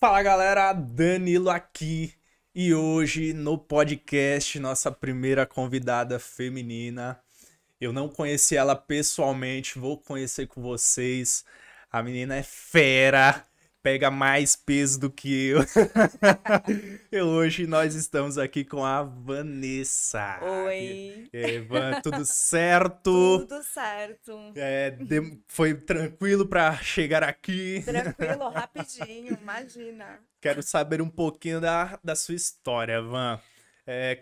Fala galera, Danilo aqui e hoje no podcast nossa primeira convidada feminina. Eu não conheci ela pessoalmente, vou conhecer com vocês. A menina é fera, pega mais peso do que eu. E hoje nós estamos aqui com a Vanessa. Oi, E aí, Van, tudo certo? tudo certo. Foi tranquilo pra chegar aqui? Tranquilo, rapidinho, imagina. Quero saber um pouquinho da sua história, Van.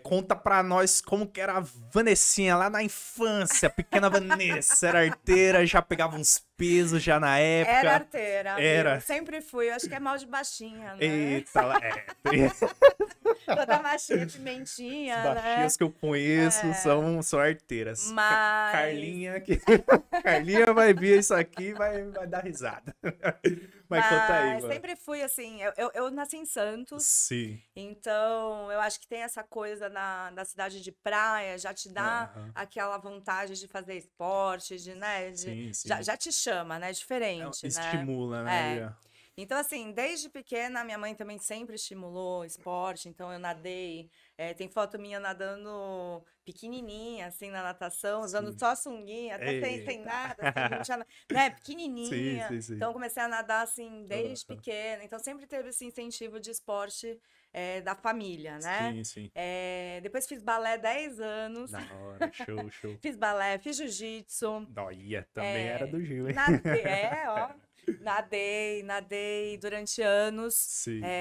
Conta pra nós como que era a Vanessinha lá na infância, a pequena Vanessa. Era arteira, já pegava uns pesos já na Era época. arteira, viu? Era. Sempre fui, eu acho que é mal de baixinha, né? Eita, Toda baixinha, as pimentinha, né? baixinhas que eu conheço É, são arteiras. mas, Carlinha aqui. Carlinha vai ver isso aqui e vai dar risada. Mas conta aí, mas Van. sempre fui assim. Eu nasci em Santos, Sim. então eu acho que tem essa coisa da cidade de praia, já te dá Aham. aquela vontade de fazer esporte, né? Sim, Já, sim. já te chama, né? Diferente, né? Estimula, né? É. Então, assim, desde pequena, minha mãe também sempre estimulou esporte, então eu nadei. Tem foto minha nadando pequenininha, assim, na natação, usando Sim. só sunguinha, até sem Eita. nada, assim, não tinha, né, Sim, pequenininha. sim, sim. Então, eu comecei a nadar, assim, desde Aham. pequena. Então, sempre teve esse incentivo de esporte, da família, né? Sim, sim. Depois fiz balé 10 anos, Da hora, show, show. fiz balé, fiz jiu-jitsu, Noia, também era do Gil, hein? nadei, ó. Nadei durante anos, Sim.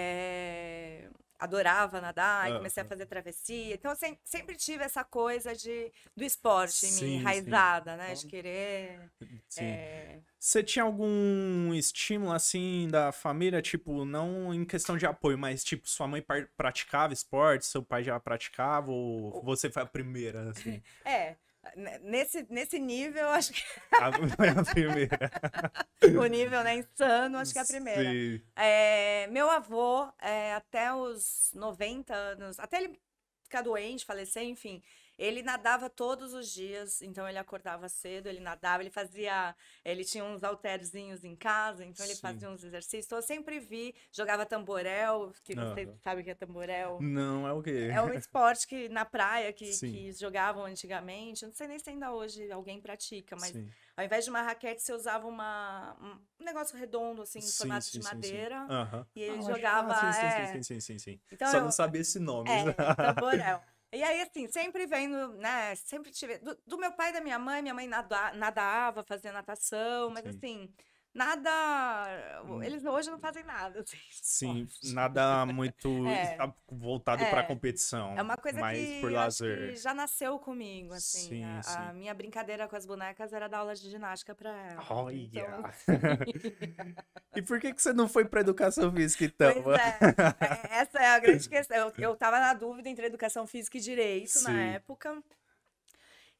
adorava nadar e comecei a Aham. fazer travessia. Então, eu sempre tive essa coisa do esporte em mim, Sim, sim. enraizada, né? De Ó, querer. sim. é, Você tinha algum estímulo assim da família, tipo, não em questão de apoio, mas tipo, sua mãe praticava esporte, seu pai já praticava, ou o- você foi a primeira, assim? é, nesse nível, acho que Foi a primeira. o nível, né, insano, acho que é a primeira. Sim. Meu avô, até os 90 anos, até ele ficar doente, falecer, enfim, ele nadava todos os dias, então ele acordava cedo, ele nadava, ele tinha uns halterzinhos em casa, então ele Sim. fazia uns exercícios, então eu sempre vi, jogava tamborel, que você Aham. sabe o que é tamborel. Não é o quê? É um esporte que na praia Sim, que jogavam antigamente. Eu não sei nem se ainda hoje alguém pratica, mas sim. ao invés de uma raquete, você usava um negócio redondo, assim, em Sim, formato sim, de sim, sim. madeira. Aham. E Ah, ele eu acho. Ah, jogava. sim, sim, sim, sim, sim, sim, sim. Então Só não sabia esse nome. tamborel. E aí, assim, sempre vendo, né? Sempre tive. Do meu pai e da minha mãe nadava, fazia natação, mas Sim. assim, nada. Hum, Eles hoje não fazem nada, assim, de sim, esporte. nada muito É, voltado para é. É competição, uma coisa que mais por eu acho que lazer. já nasceu comigo, assim. Sim, A sim. minha brincadeira com as bonecas era dar aula de ginástica pra elas. Então, Olha! assim, E por que que você não foi para educação física então? pois é. Essa é a grande questão. Eu tava na dúvida entre educação física e direito na Sim. época.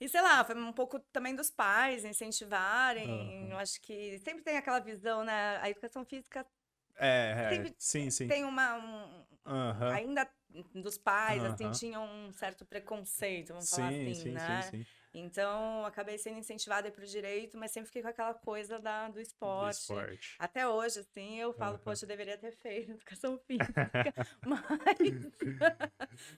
E sei lá, foi um pouco também dos pais incentivarem. Eu Aham. acho que sempre tem aquela visão, né? A educação física sempre Sim, sim. tem Aham. ainda dos pais, assim, Aham. tinham um certo preconceito, vamos falar Sim, assim, sim, sim, né? sim. Então, acabei sendo incentivada para o direito, mas sempre fiquei com aquela coisa do Do esporte. esporte. Até hoje, assim, eu falo, Aham. poxa, eu deveria ter feito educação física, mas,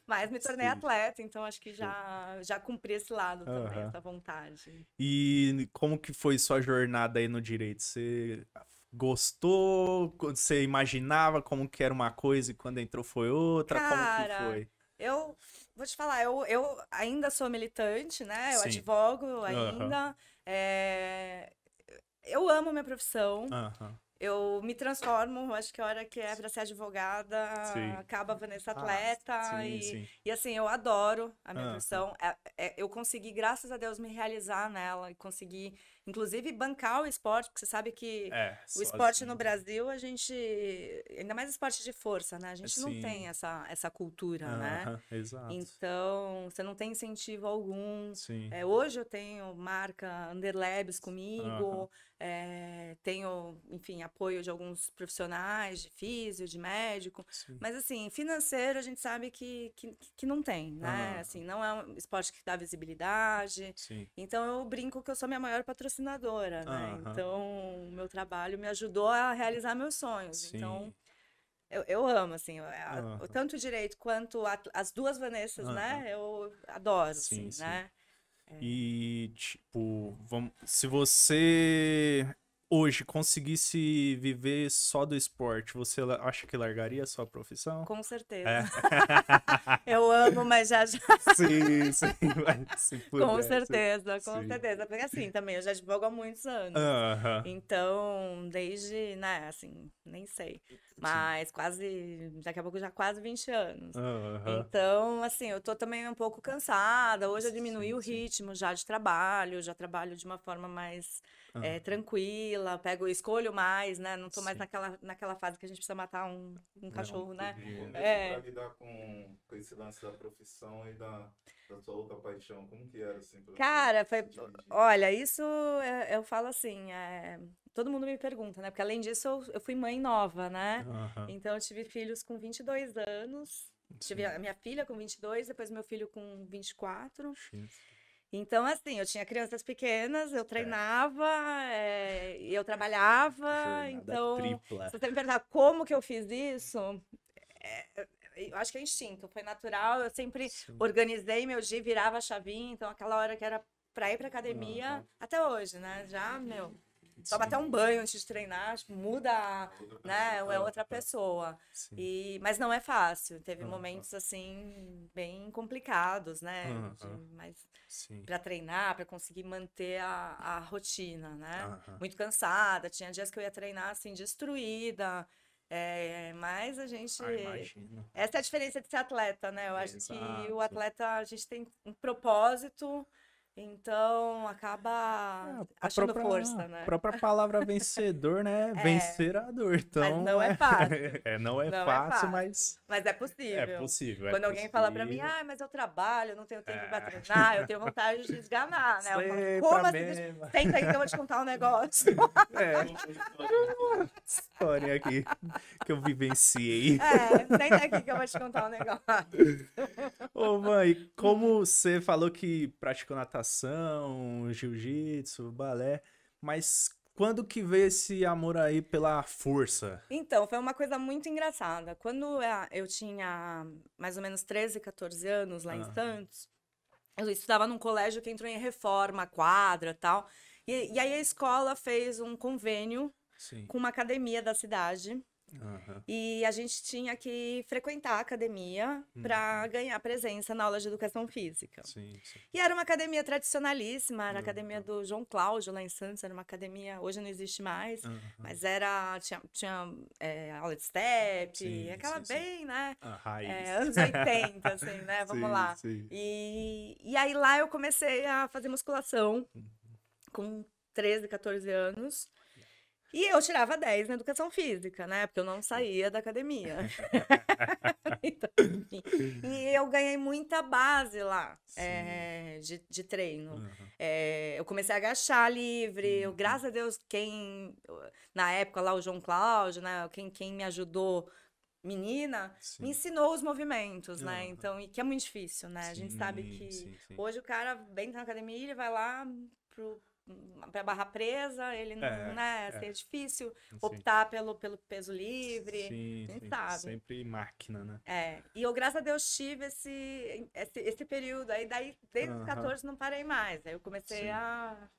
mas me tornei Sim, atleta, então acho que show. já cumpri esse lado também, Aham. essa vontade. E como que foi sua jornada aí no direito? Você gostou? Você imaginava como que era uma coisa e quando entrou foi outra? Como que Cara, foi? eu vou te falar, eu ainda sou militante, né? Eu Sim. advogo Aham. ainda. é, Eu amo minha profissão. Aham. Eu me transformo, eu acho que a hora que é para ser advogada, Sim. acaba a Vanessa Ah, atleta sim, sim. e assim, eu adoro a minha Aham. profissão. Eu consegui, graças a Deus, me realizar nela e consegui, inclusive, bancar o esporte, porque você sabe que o esporte no Sozinho. Brasil, ainda mais esporte de força, né? A gente não Sim. tem essa cultura, né? Aham, exato. Então, você não tem incentivo algum. Sim. Hoje eu tenho marca Underlabs Aham. comigo, tenho, enfim, apoio de alguns profissionais, de físio, de médico, Sim. mas assim, financeiro a gente sabe que não tem, né? Aham. Assim, não é um esporte que dá visibilidade. Sim. Então eu brinco que eu sou minha maior patrocinadora, né? Aham. Então, o meu trabalho me ajudou a realizar meus sonhos. Então, Sim. Eu amo, assim, Aham. tanto o direito quanto as duas Vanessas, né? Aham. Eu adoro, Sim, assim, sim. né? E, tipo, se você hoje conseguisse viver só do esporte, você acha que largaria a sua profissão? Com certeza. É. Eu amo, mas já já. Sim, sim, mas se Com pudesse. certeza, com Sim. certeza. Porque assim, também eu já advogo há muitos anos. Aham. Então, desde, né, assim, nem sei. Sim. Mas quase, daqui a pouco já quase 20 anos. Aham. Então, assim, eu tô também um pouco cansada. Hoje eu diminuí Sim, o sim. ritmo já de trabalho, já trabalho de uma forma mais Ah, tranquila, escolho mais, né? Não tô mais sim. naquela fase que a gente precisa matar um Não. cachorro, né? No começo, para É. lidar com esse lance da profissão e da sua outra paixão, como que era, assim, para você Cara, se dividir? olha, isso eu falo assim, todo mundo me pergunta, né? Porque além disso eu fui mãe nova, né? Aham. Então eu tive filhos com 22 anos, tive Sim. a minha filha com 22, depois meu filho com 24. Sim. Então, assim, eu tinha crianças pequenas, eu É. treinava, e eu trabalhava. Jornada Então, tripla. se você me perguntar como que eu fiz isso, eu acho que é instinto, foi natural. Eu sempre Sim. organizei meu dia, virava a chavinha. Então, aquela hora que era pra ir pra academia, Aham. até hoje, né? Já, meu, toma Sim. até um banho antes de treinar, tipo, muda, né? É outra pessoa. Sim. Mas não é fácil. Teve Aham. momentos, assim, bem complicados, né? Aham. Mas Sim. para treinar, para conseguir manter a rotina, né? Aham. Muito cansada. Tinha dias que eu ia treinar, assim, destruída. Mas a gente. Ah, imagino. Essa é a diferença de ser atleta, né? Eu acho que o Exato. atleta, a gente tem um propósito, então acaba A achando própria, força, né? própria palavra vencedor, né? É, Vencer a dor. mas Então, não é fácil. não é Não é fácil, fácil. mas Mas é é possível. possível. É Quando alguém fala pra mim, possível. mas eu trabalho, eu não tenho tempo pra É. treinar, eu tenho vontade de esganar, né? Eu falo, Sempre a como assim? mesma. Senta aí que eu vou te contar um negócio. História aqui que eu vivenciei. Senta aqui que eu vou te contar um negócio. Ô, mãe, como você falou que praticou natação, jiu-jitsu, balé, mas quando que veio esse amor aí pela força? Então, foi uma coisa muito engraçada. Quando eu tinha mais ou menos 13, 14 anos lá em Ah, Santos, eu estudava num colégio que entrou em reforma, quadra e tal. E aí a escola fez um convênio sim. com uma academia da cidade. Aham. E a gente tinha que frequentar a academia para ganhar presença na aula de educação física. Sim, sim. E era uma academia tradicionalíssima, era a academia do João Cláudio, lá em Santos, era uma academia, hoje não existe mais, Aham. mas tinha aula de step, Sim, aquela sim, sim. bem, né? A raiz. Anos 80, assim, né? Vamos Sim, lá. sim. E aí lá eu comecei a fazer musculação com 13, 14 anos. E eu tirava 10 na educação física, né? Porque eu não saía da academia. Então, enfim. E eu ganhei muita base lá de treino. Aham. Eu comecei a agachar livre. Graças a Deus, na época lá, o João Cláudio, né? Quem me ajudou, menina, Sim. me ensinou os movimentos, né? Aham. Então, e que é muito difícil, né? A gente sabe que Sim, sim. hoje o cara vem na academia, ele vai lá pra barra presa, ele não, né? Assim, é difícil optar pelo peso livre, Sim, a gente sim. sabe. Sempre máquina, né? E eu, graças a Deus, tive esse período. Aí, desde os 14, não parei mais. Aí eu comecei Sim.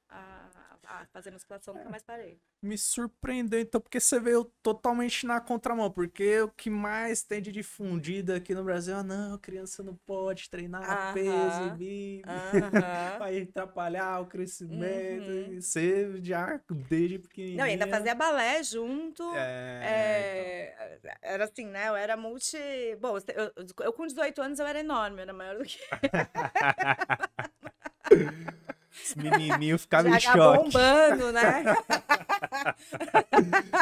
a fazer musculação, nunca mais parei. Me surpreendeu, então, porque você veio totalmente na contramão, porque o que mais tem de difundida aqui no Brasil, não, criança não pode treinar peso, livre, vai atrapalhar o crescimento, e você já, desde pequenininha... Não, ainda fazia balé junto, então. era assim, né, eu era bom, eu com 18 anos eu era enorme, eu era maior do que... Os menininhos ficavam em Já choque. bombando, né?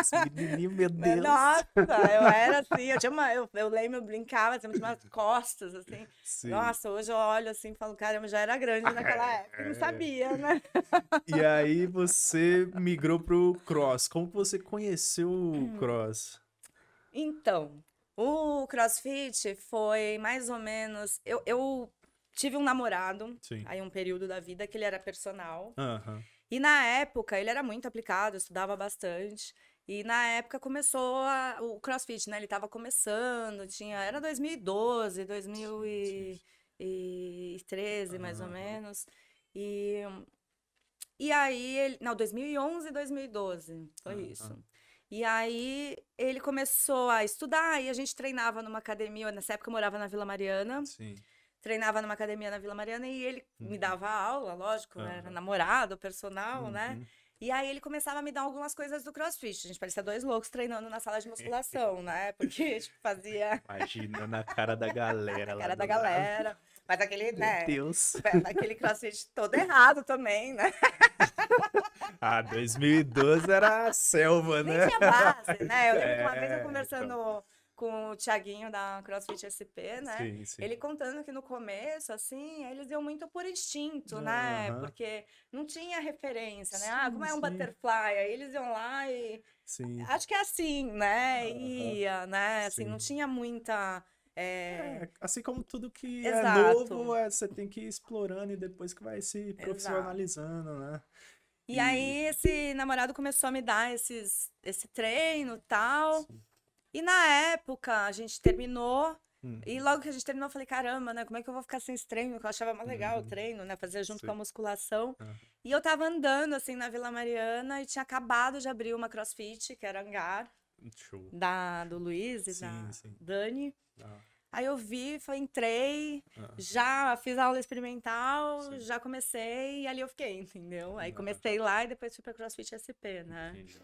Os menininhos, meu Deus. Nossa, eu era assim, eu lembro, eu brincava, assim, eu tinha umas costas, assim. Sim. Nossa, hoje eu olho assim e falo, caramba, já era grande naquela época, não sabia, né? E aí você migrou pro cross. Como que você conheceu o cross? Então, o CrossFit foi mais ou menos... Eu tive um namorado, Sim. aí um período da vida, que ele era personal. Aham. E na época, ele era muito aplicado, estudava bastante. E na época começou o CrossFit, né? Ele tava começando, era 2012, Sim. 2013, mais ou Aham. menos. E, e aí, não, 2011, 2012, foi isso. Aham. E aí ele começou a estudar e a gente treinava numa academia, nessa época eu morava na Vila Mariana, Sim. treinava numa academia na Vila Mariana e ele me Uhum. dava aula, lógico, era Aham. namorado, personal, né? Uhum. E aí ele começava a me dar algumas coisas do CrossFit. A gente parecia dois loucos treinando na sala de musculação, né? Porque, tipo, fazia Imagina na cara da a galera lá cara da do lado. galera. Mas aquele, Meu né? Deus. Aquele CrossFit todo errado também, né? Ah, 2012 era a selva, Nem né? tinha base, né? Eu lembro que uma vez eu Então. conversando com o Thiaguinho da CrossFit SP, né? Sim, sim. Ele contando que no começo, assim, eles iam muito por instinto, né? Aham. Porque não tinha referência, né? Ah, como Sim, é um sim. butterfly? Aí eles iam lá e Sim. acho que é assim, né? Aham. Ia, né? Assim, não Sim. tinha muita. É, assim como tudo que é novo, Exato, você tem que ir explorando e depois que vai se exato. profissionalizando, né? E E aí esse namorado começou a me dar esse treino e tal. sim. E na época a gente terminou. E Uhum. logo que a gente terminou, eu falei, caramba, né? Como é que eu vou ficar sem esse treino? Porque eu achava mais legal o Uhum. treino, né? Fazer junto com a Sim. musculação. Aham. E eu tava andando, assim, na Vila Mariana e tinha acabado de abrir uma CrossFit, que era Hangar, Show. do Luiz e Sim, da sim. Dani. Ah, Aí eu vi, entrei, ah, já fiz aula experimental, sim. já comecei e ali eu fiquei, entendeu? Aí Aham. comecei lá e depois fui pra CrossFit SP, né? Entendi.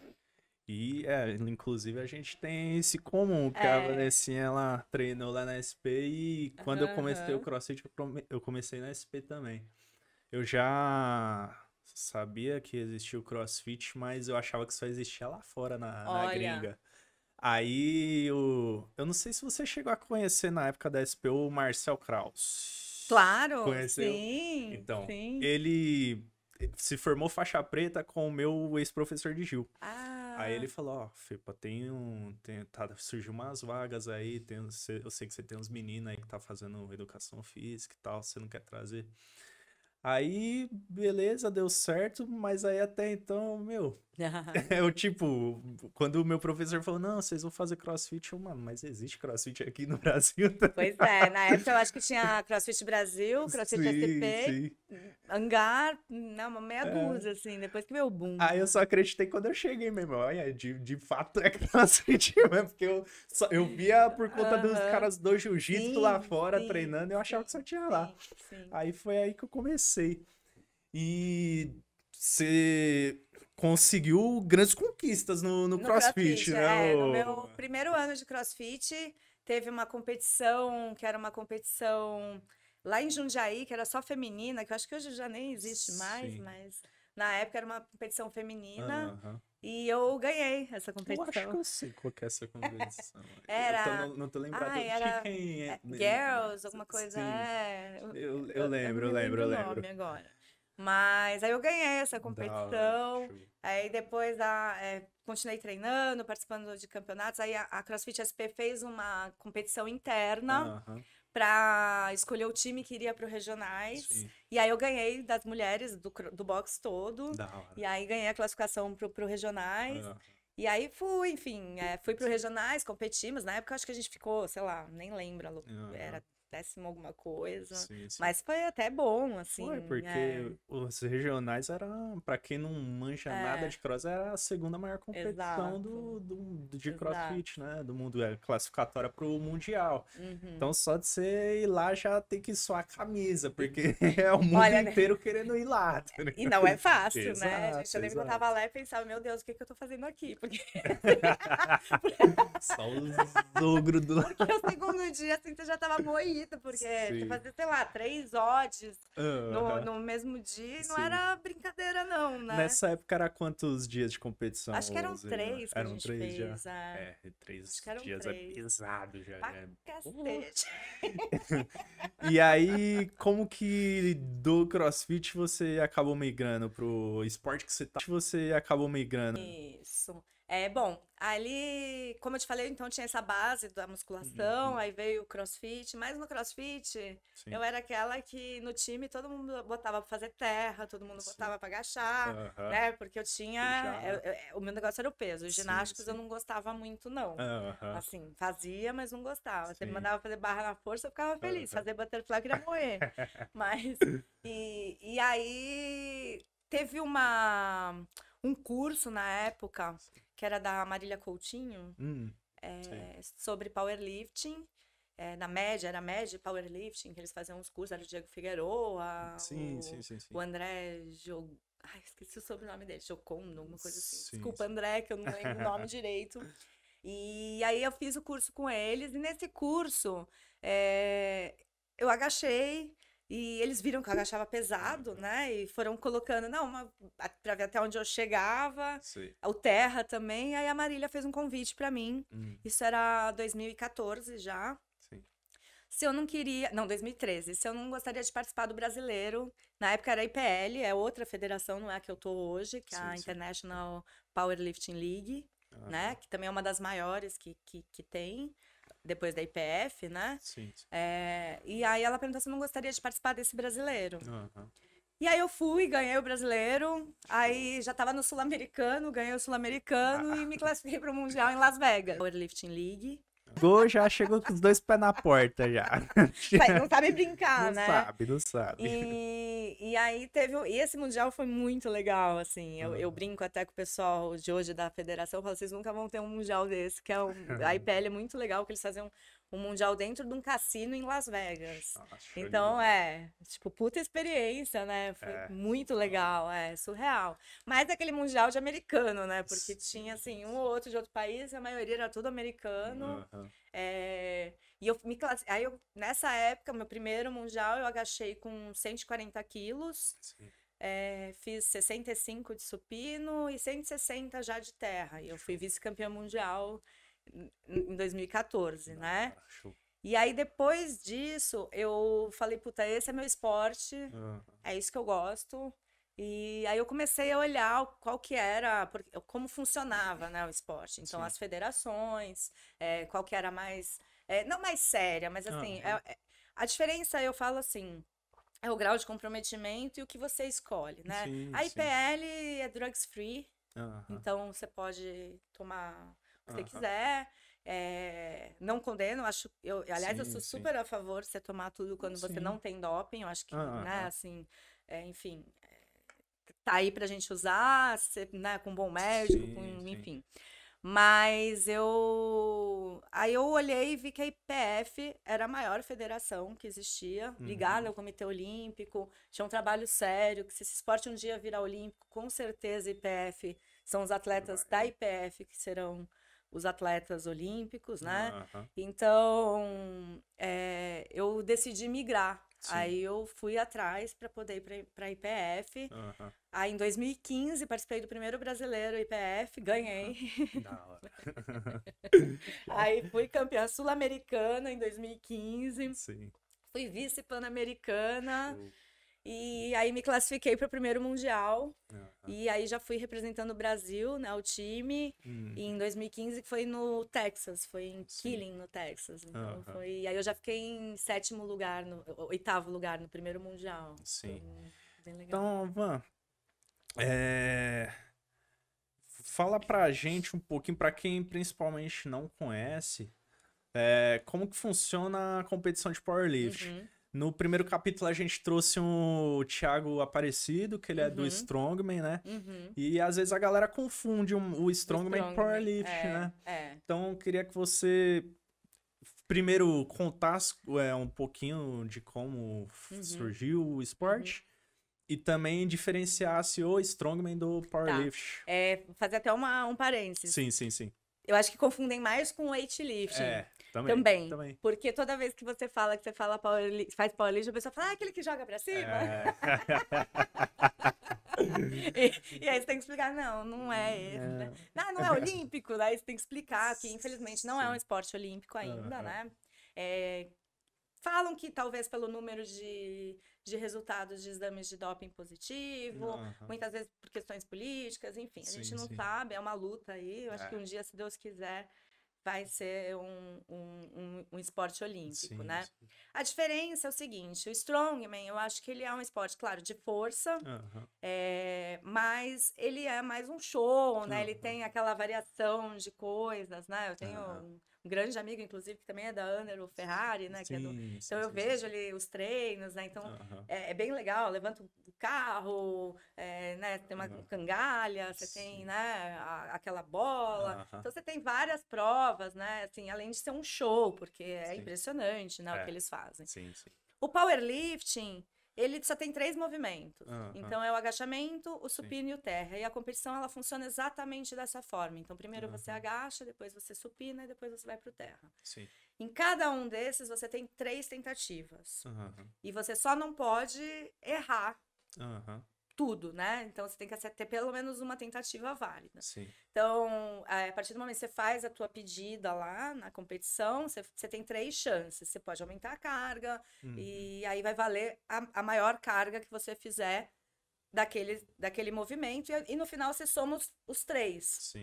E, inclusive a gente tem esse comum, que a É, Vanessinha, ela treinou lá na SP e quando eu comecei o aham. CrossFit, eu comecei na SP também. Eu já sabia que existia o CrossFit, mas eu achava que só existia lá fora, na Olha, gringa. Aí, eu não sei se você chegou a conhecer na época da SP o Marcel Kraus. claro, Conheceu? sim, Então, sim. ele se formou faixa preta com o meu ex-professor de Gil. Aí Ah, ele falou, ó, Fepa, surgiu umas vagas aí, eu sei que você tem uns meninos aí que tá fazendo educação física e tal, você não quer trazer? Aí, beleza, deu certo, mas aí até então, meu, eu tipo, quando o meu professor falou, não, vocês vão fazer CrossFit, eu, mano, mas existe CrossFit aqui no Brasil, tá pois é, ligado? na época eu acho que tinha CrossFit Brasil, CrossFit Sim, SP, sim. Hangar, não, uma meia É. dúzia, assim, depois que veio o boom. Aí eu só acreditei quando eu cheguei mesmo. Olha, de fato é CrossFit mesmo, porque eu via por conta dos Aham, caras do jiu-jitsu lá sim, fora sim, treinando, eu achava que só sim, tinha lá. sim, sim. Aí foi aí que eu comecei. E você conseguiu grandes conquistas no No CrossFit, CrossFit, né? no meu primeiro ano de CrossFit, teve uma competição, que era uma competição lá em Jundiaí, que era só feminina, que eu acho que hoje já nem existe mais, Sim. mas na época era uma competição feminina Aham. e eu ganhei essa Eu acho que competição. eu sei qual que é essa competição. Era, Não tô ai, lembrado de era quem é. Girls, alguma coisa, Sim, eu eu não lembro, eu me lembro, lembro eu o lembro. nome agora. Mas aí eu ganhei essa Da hora, competição, show. aí depois continuei treinando, participando de campeonatos, aí a CrossFit SP fez uma competição interna Aham, para escolher o time que iria para os regionais, sim, e aí eu ganhei das mulheres do box todo, da hora. e aí ganhei a classificação para o regionais, Aham, e aí fui, enfim, fui para os sim, regionais, competimos, na época acho que a gente ficou, sei lá, nem lembro, aham, era 10º alguma coisa, sim, sim. mas foi até bom, Foi, assim, porque os regionais eram, pra quem não manja nada é, de cross, era a segunda maior competição exato, de CrossFit, exato. né? Do mundo, é classificatória pro Mundial. Uhum. Então só de você ir lá já tem que suar a camisa, porque é o mundo Olha, né? inteiro querendo ir lá, tá E não é ligado? fácil, né, gente? Exato, Eu lembro que eu tava exato. lá e pensava, meu Deus, o que que eu tô fazendo aqui? Porque Só os ogros do Porque o segundo dia, assim, você já tava moído, porque você Sim. fazia, sei lá, 3 odds Aham, no mesmo dia e não sim. era brincadeira, não, né? Nessa época era quantos dias de competição, Acho que eram Zena? 3 que a Eram gente 3 já? fez, É, acho que 3 eram dias é 3. pesado já. Pra Porra. cacete. E aí, como que do CrossFit você acabou migrando pro esporte que você acabou migrando? Isso. Bom, ali, como eu te falei, então tinha essa base da musculação, aí veio o CrossFit, mas no CrossFit Sim. eu era aquela que no time todo mundo botava pra fazer terra, todo mundo Sim. botava pra agachar, Aham. né? Porque eu tinha. Já. O meu negócio era o peso. Os Sim, ginásticos eu sim. não gostava muito, não. Aham. Assim, fazia, mas não gostava. Você me Sim. mandava fazer barra na força, eu ficava feliz. Aham. Fazer butterfly, eu queria morrer. Mas. E aí teve um curso na época que era da Marília Coutinho, Sim. sobre powerlifting. Na média, era média powerlifting, que eles faziam uns cursos, era o Diego Figueroa, Sim. o André Ai, esqueci o sobrenome dele, Jocondo, alguma coisa assim. Sim, Desculpa, sim. André, que eu não lembro o nome direito. E aí eu fiz o curso com eles, e nesse curso eu agachei, e eles viram que eu agachava pesado, né? E foram colocando, pra ver até onde eu chegava, Sim. o terra também. Aí a Marília fez um convite pra mim. Isso era 2014 já. Sim. Se eu não queria. Não, 2013. Se eu não gostaria de participar do brasileiro. Na época era a IPL, é outra federação, não é a que eu tô hoje, que é a Sim. International Powerlifting League, né? Que também é uma das maiores que tem, depois da IPF, né? Sim. E aí ela perguntou se eu não gostaria de participar desse brasileiro. Aham. E aí eu fui, ganhei o brasileiro, aí já tava no Sul-Americano, ganhei o Sul-Americano e me classifiquei para o Mundial em Las Vegas. Powerlifting League. Gol já chegou com os dois pés na porta já. Não sabe brincar, Não né? Não sabe. E aí e esse Mundial foi muito legal, assim. Eu brinco até com o pessoal de hoje da federação, eu falo, vocês nunca vão ter um Mundial desse, que a IPL é muito legal, que eles fazem um Mundial dentro de um cassino em Las Vegas. Nossa, Então, tipo, puta experiência, né? Foi muito legal, surreal. Mas aquele Mundial de americano, né? Porque tinha, assim, um ou outro de outro país, a maioria era tudo americano. E nessa época, meu primeiro Mundial, eu agachei com 140 quilos. Sim. Fiz 65 de supino e 160 já de terra. E eu fui vice-campeã mundial em 2014, né? E aí, depois disso, eu falei, puta, esse é meu esporte, é isso que eu gosto. E aí eu comecei a olhar qual que era, como funcionava, né, o esporte. Então, as federações, qual que era mais, não mais séria, mas assim, a diferença, eu falo assim, é o grau de comprometimento e o que você escolhe, né? A IPL é drugs free, então você pode tomar o que você quiser. Não condeno, aliás, eu sou super a favor de você tomar tudo quando você não tem doping, eu acho que, né, assim, enfim, tá aí pra gente usar, né, com um bom médico, enfim. Mas aí eu olhei e vi que a IPF era a maior federação que existia, ligada ao Comitê Olímpico, tinha um trabalho sério, que se esse esporte um dia virar olímpico, com certeza a IPF são os atletas da IPF que serão os atletas olímpicos, né? Então, eu decidi migrar. Aí eu fui atrás para poder ir para a IPF. Aí em 2015 participei do primeiro brasileiro IPF, ganhei. Da hora. Aí fui campeã sul-americana em 2015. Sim. Fui vice-pan-americana. E aí me classifiquei para o primeiro mundial. E aí já fui representando o Brasil, né, o time. E em 2015 foi no Texas, foi em Killing, no Texas. Então aí eu já fiquei em 8º lugar no primeiro mundial. Sim. Bem legal. Então, Van, fala pra gente um pouquinho, pra quem principalmente não conhece, como que funciona a competição de powerlifting. No primeiro capítulo a gente trouxe o Thiago Aparecido, que ele é do Strongman, né? E às vezes a galera confunde o Strongman com o powerlifting, né? Então eu queria que você primeiro contasse um pouquinho de como surgiu o esporte e também diferenciasse o Strongman do powerlifting. Vou fazer até um parênteses. Sim. Eu acho que confundem mais com weightlifting. Também. Porque toda vez que você fala faz powerlifting, a pessoa fala, aquele que joga pra cima. E aí você tem que explicar, não é esse, né? Não é olímpico, daí você tem que explicar que infelizmente não é um esporte olímpico ainda, né? falam que talvez pelo número de resultados de exames de doping positivo, muitas vezes por questões políticas, enfim, a gente não sabe, é uma luta aí. Eu acho que um dia, se Deus quiser, vai ser um esporte olímpico, né? Sim. A diferença é o seguinte, o strongman, eu acho que ele é um esporte, claro, de força, mas ele é mais um show, né? Ele tem aquela variação de coisas, né? Eu tenho um grande amigo, inclusive, que também é da Under, o Ferrari, né? Então eu vejo ali os treinos, né? Então é bem legal, levanta o carro, né? Tem uma cangalha, você tem, né? Aquela bola. Então você tem várias provas, né? Assim, além de ser um show, porque é impressionante, né? O que eles fazem. O powerlifting, ele só tem 3 movimentos. Então, é o agachamento, o supino e o terra. E a competição, ela funciona exatamente dessa forma. Então, primeiro você agacha, depois você supina e depois você vai pro terra. Em cada um desses, você tem 3 tentativas. E você só não pode errar tudo, né? Então, você tem que ter pelo menos uma tentativa válida. Então, a partir do momento que você faz a tua pedida lá na competição, você tem 3 chances. Você pode aumentar a carga e aí vai valer a maior carga que você fizer daquele movimento. E no final, você soma os 3.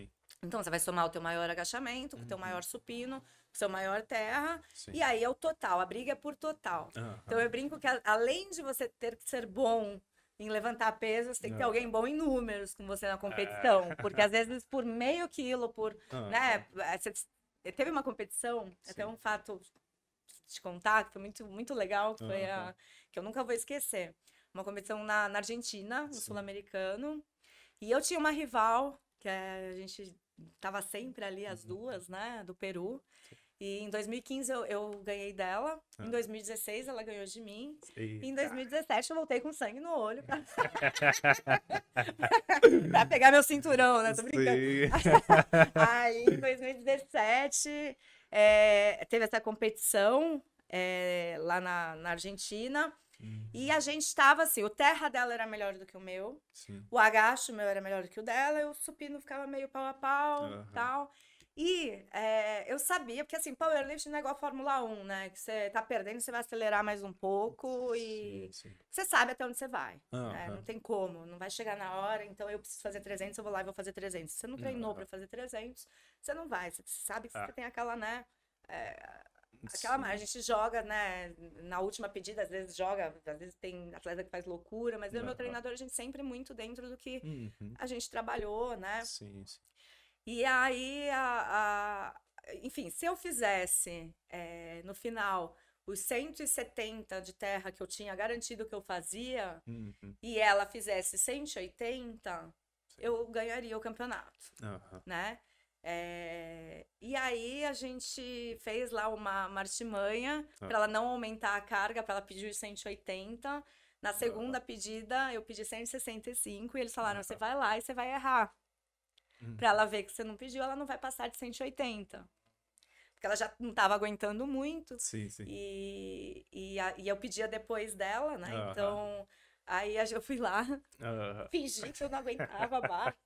Então, você vai somar o teu maior agachamento, o teu maior supino, o seu maior terra. E aí é o total. A briga é por total. Então, eu brinco que além de você ter que ser bom em levantar peso, você tem que ter alguém bom em números com você na competição. Porque às vezes por meio quilo, né? Teve uma competição, até um fato de contar, que foi muito, muito legal, que foi que eu nunca vou esquecer. Uma competição na Argentina, no Sul-Americano. E eu tinha uma rival, que a gente tava sempre ali, as duas, né? Do Peru. E em 2015 eu ganhei dela, em 2016 ela ganhou de mim, e em 2017 eu voltei com sangue no olho pra pegar meu cinturão, né? Tô brincando. Aí em 2017 teve essa competição lá na Argentina, e a gente tava assim, o terra dela era melhor do que o meu, o agacho meu era melhor do que o dela, e o supino ficava meio pau a pau, tal. E eu sabia, porque assim, powerlifting não é igual a Fórmula 1, né? Que você tá perdendo, você vai acelerar mais um pouco e você sabe até onde você vai. Né? Não tem como, não vai chegar na hora, então eu preciso fazer 300, eu vou lá e vou fazer 300. Se você não treinou pra fazer 300, você não vai. Você sabe que você tem aquela, né? A gente joga, né? Na última pedida, às vezes tem atleta que faz loucura, mas eu e meu treinador, a gente sempre muito dentro do que a gente trabalhou, né? E aí, enfim, se eu fizesse no final os 170 de terra que eu tinha garantido que eu fazia, e ela fizesse 180, eu ganharia o campeonato, né? E aí a gente fez lá uma artimanha para ela não aumentar a carga, para ela pedir os 180. Na segunda pedida, eu pedi 165 e eles falaram, você vai lá e você vai errar. Pra ela ver que você não pediu, ela não vai passar de 180. Porque ela já não estava aguentando muito. E eu pedia depois dela, né? Então, aí eu fui lá, fingi que eu não aguentava a barra.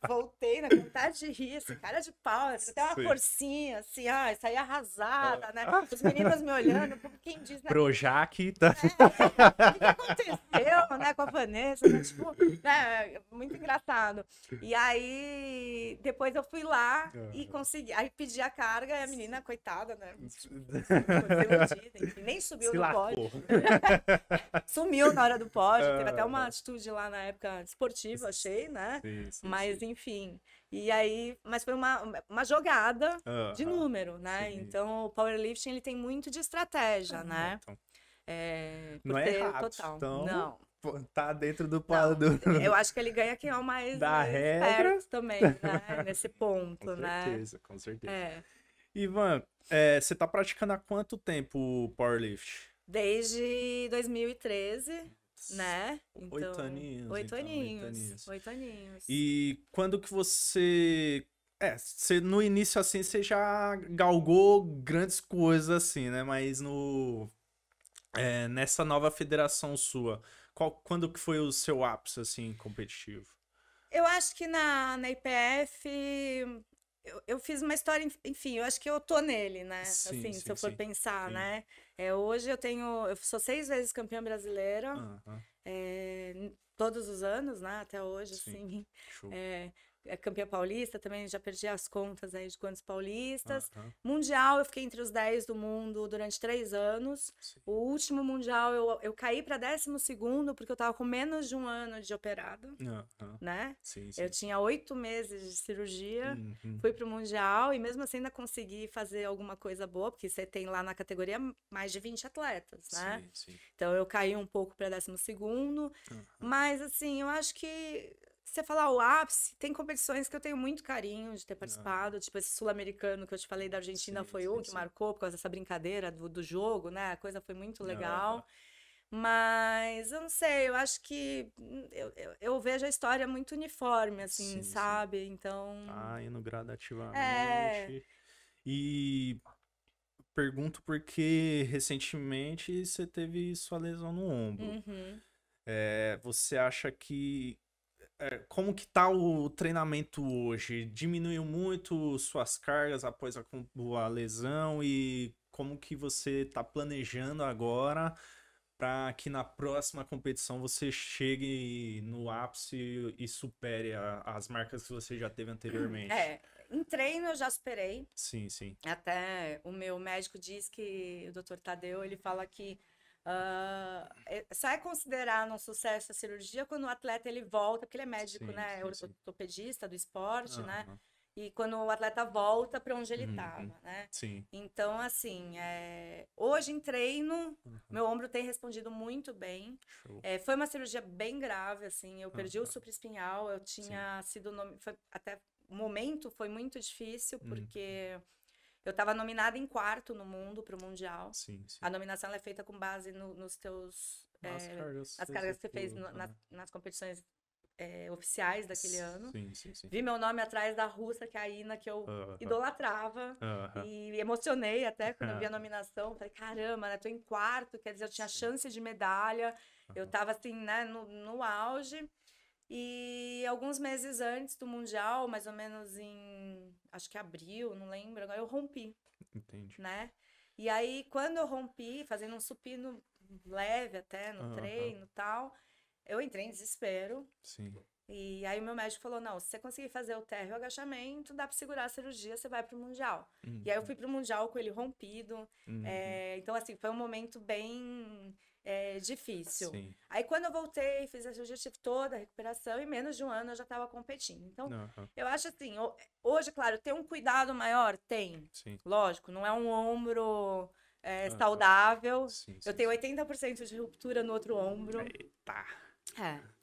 Voltei na vontade de rir, assim, cara de pau. Até uma forcinha, assim, saí arrasada, né? Os meninos me olhando, quem diz, né? Projac, tá? O que aconteceu, né, com a Vanessa? Né? Tipo, né, muito engraçado. E aí, depois eu fui lá e consegui. Aí pedi a carga e a menina, coitada, né? Desiludida, enfim, nem subiu no pódio. Sumiu na hora do pódio. Teve até uma atitude lá na época esportiva, achei, né? Mas, enfim. E aí, mas foi uma jogada de número, né? Então, o powerlifting, ele tem muito de estratégia, né? Então, não é errado. Total. Então, não. Tá dentro do Eu acho que ele ganha quem é o mais esperto também, né? Nesse ponto, né? Com certeza. Ivan, você tá praticando há quanto tempo o powerlift? Desde 2013. Né? Então, 8 aninhos. 8 aninhos. E quando que você... no início, assim, você já galgou grandes coisas, assim, né? Mas nessa nova federação sua, quando que foi o seu ápice, assim, competitivo? Eu acho que na IPF eu fiz uma história, enfim, eu acho que eu tô nele, né? Sim, Assim, sim, se eu for sim, pensar, sim. né? Hoje eu sou 6 vezes campeã brasileira, Aham, todos os anos, né? Até hoje, sim. assim. Show. Campeã paulista também, já perdi as contas aí de quantos paulistas. Aham, Mundial, eu fiquei entre os 10 do mundo durante 3 anos. sim. O último mundial eu caí para 12º porque eu tava com menos de um ano de operado, Aham, né? sim, Eu sim. tinha 8 meses de cirurgia, Uhum. fui pro Mundial e mesmo assim ainda consegui fazer alguma coisa boa, porque você tem lá na categoria mais de 20 atletas, né? Sim, sim. Então eu caí um pouco para 12º, Aham, mas assim, eu acho que você falar o ápice, tem competições que eu tenho muito carinho de ter participado, tipo esse sul-americano que eu te falei da Argentina sim, foi sim, um que sim. marcou por causa dessa brincadeira do jogo, né? A coisa foi muito Aham, legal. Mas eu não sei, eu acho que eu vejo a história muito uniforme, assim, sim, sim. sabe? Então. Tá indo É. gradativamente. E pergunto porque recentemente você teve sua lesão no ombro. Uhum. Você acha que como que tá o treinamento hoje? Diminuiu muito suas cargas após a lesão e como que você tá planejando agora para que na próxima competição você chegue no ápice e supere as marcas que você já teve anteriormente? Em treino eu já superei. Sim, sim. Até o meu médico diz que, o doutor Tadeu, ele fala que só é considerado um sucesso a cirurgia quando o atleta ele volta, porque ele é médico, Sim, né, sim, sim. ortopedista do esporte, né, Aham. e quando o atleta volta para onde ele Uhum. estava, né. Sim. Então, assim, hoje em treino, Uhum. meu ombro tem respondido muito bem. Show. Foi uma cirurgia bem grave, assim, eu perdi o Aham. supraespinhal, eu Sim. tinha sido, até o momento foi muito difícil, Uhum. porque eu estava nominada em 4º no mundo para o Mundial. Sim, sim. A nominação ela é feita com base nos teus. As cargas As cargas que você fez executou. nas competições oficiais daquele ano. Sim, sim, sim. Vi meu nome atrás da russa, que é a Ina, que eu Aham. idolatrava. Aham. E emocionei até quando eu vi a nominação. Falei, caramba, né? Tô em 4º, quer dizer, eu tinha Sim. chance de medalha. Eu Aham. tava assim, né, no auge. E alguns meses antes do Mundial, mais ou menos em, acho que abril, não lembro, agora eu rompi, Entendi. né? E aí, quando eu rompi, fazendo um supino leve até no Aham. treino e tal, eu entrei em desespero. Sim. E aí o meu médico falou, não, se você conseguir fazer o térreo e o agachamento, dá pra segurar a cirurgia, você vai pro Mundial. Uhum. E aí eu fui pro Mundial com ele rompido. Uhum. Então, assim, foi um momento bem difícil. Sim. Aí quando eu voltei, fiz a cirurgia, tive toda a recuperação, e em menos de um ano eu já estava competindo. Então, Aham. eu acho assim, hoje, claro, tem um cuidado maior? Tem. Sim. Lógico, não é um ombro Aham. saudável. Sim, Eu sim, tenho sim. 80% de ruptura no outro ombro. Eita.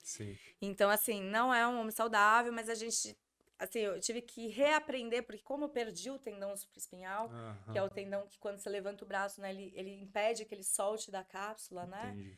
Sim. Então, assim, não é um ombro saudável, mas a gente... Assim, eu tive que reaprender, porque como eu perdi o tendão supraespinhal, que é o tendão que quando você levanta o braço, né, ele impede que ele solte da cápsula, né? Entendi.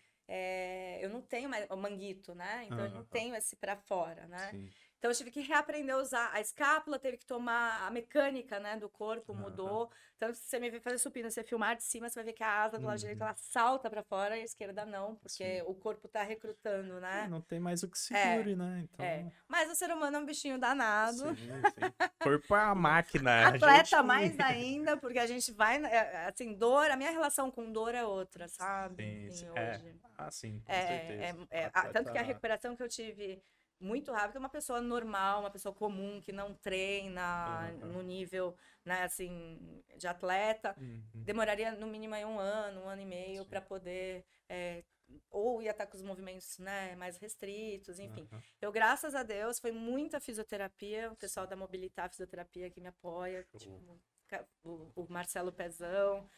Eu não tenho mais o manguito, né? Então eu não Aham. tenho esse pra fora, né? Sim. Então eu tive que reaprender a usar. A escápula teve que tomar, a mecânica, né, do corpo Aham. mudou. Então se você me ver fazer supino, você filmar de cima, você vai ver que a asa do lado direito Uhum. ela salta pra fora e a esquerda não, porque Sim. o corpo tá recrutando, né? Não tem mais o que segure, né? Então. Mas o ser humano é um bichinho danado. Sim, sim. Corpo é uma máquina. Atleta mais ainda, porque a gente vai, assim, dor, a minha relação com dor é outra, sabe? Sim, Assim, sim. hoje. Sim, com certeza. Tanto que a Atleta- recuperação que eu tive muito rápido, uma pessoa normal, uma pessoa comum, que não treina Aham. no nível, né, assim, de atleta, Uhum. demoraria no mínimo aí um ano e meio para poder, ou ia estar com os movimentos, né, mais restritos, enfim. Aham. Eu, graças a Deus, foi muita fisioterapia, o pessoal da Mobilitar Fisioterapia que me apoia, Show. tipo, o Marcelo Pezão,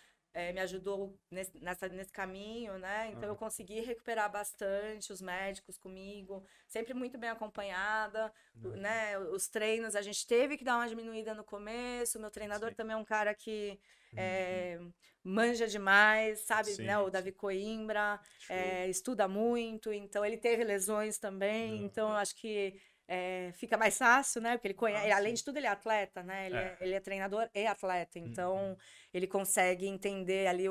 me ajudou nesse caminho, né? Então eu consegui recuperar bastante, os médicos comigo, sempre muito bem acompanhada, né? Os treinos, a gente teve que dar uma diminuída no começo, meu treinador Sim. também é um cara que manja demais, sabe, Sim, né? O sim. Davi Coimbra, Show. estuda muito, então ele teve lesões também, então eu acho que fica mais fácil, né? Porque ele conhece, além sim. de tudo, ele é atleta, né? É. Ele é treinador e atleta, então ele consegue entender ali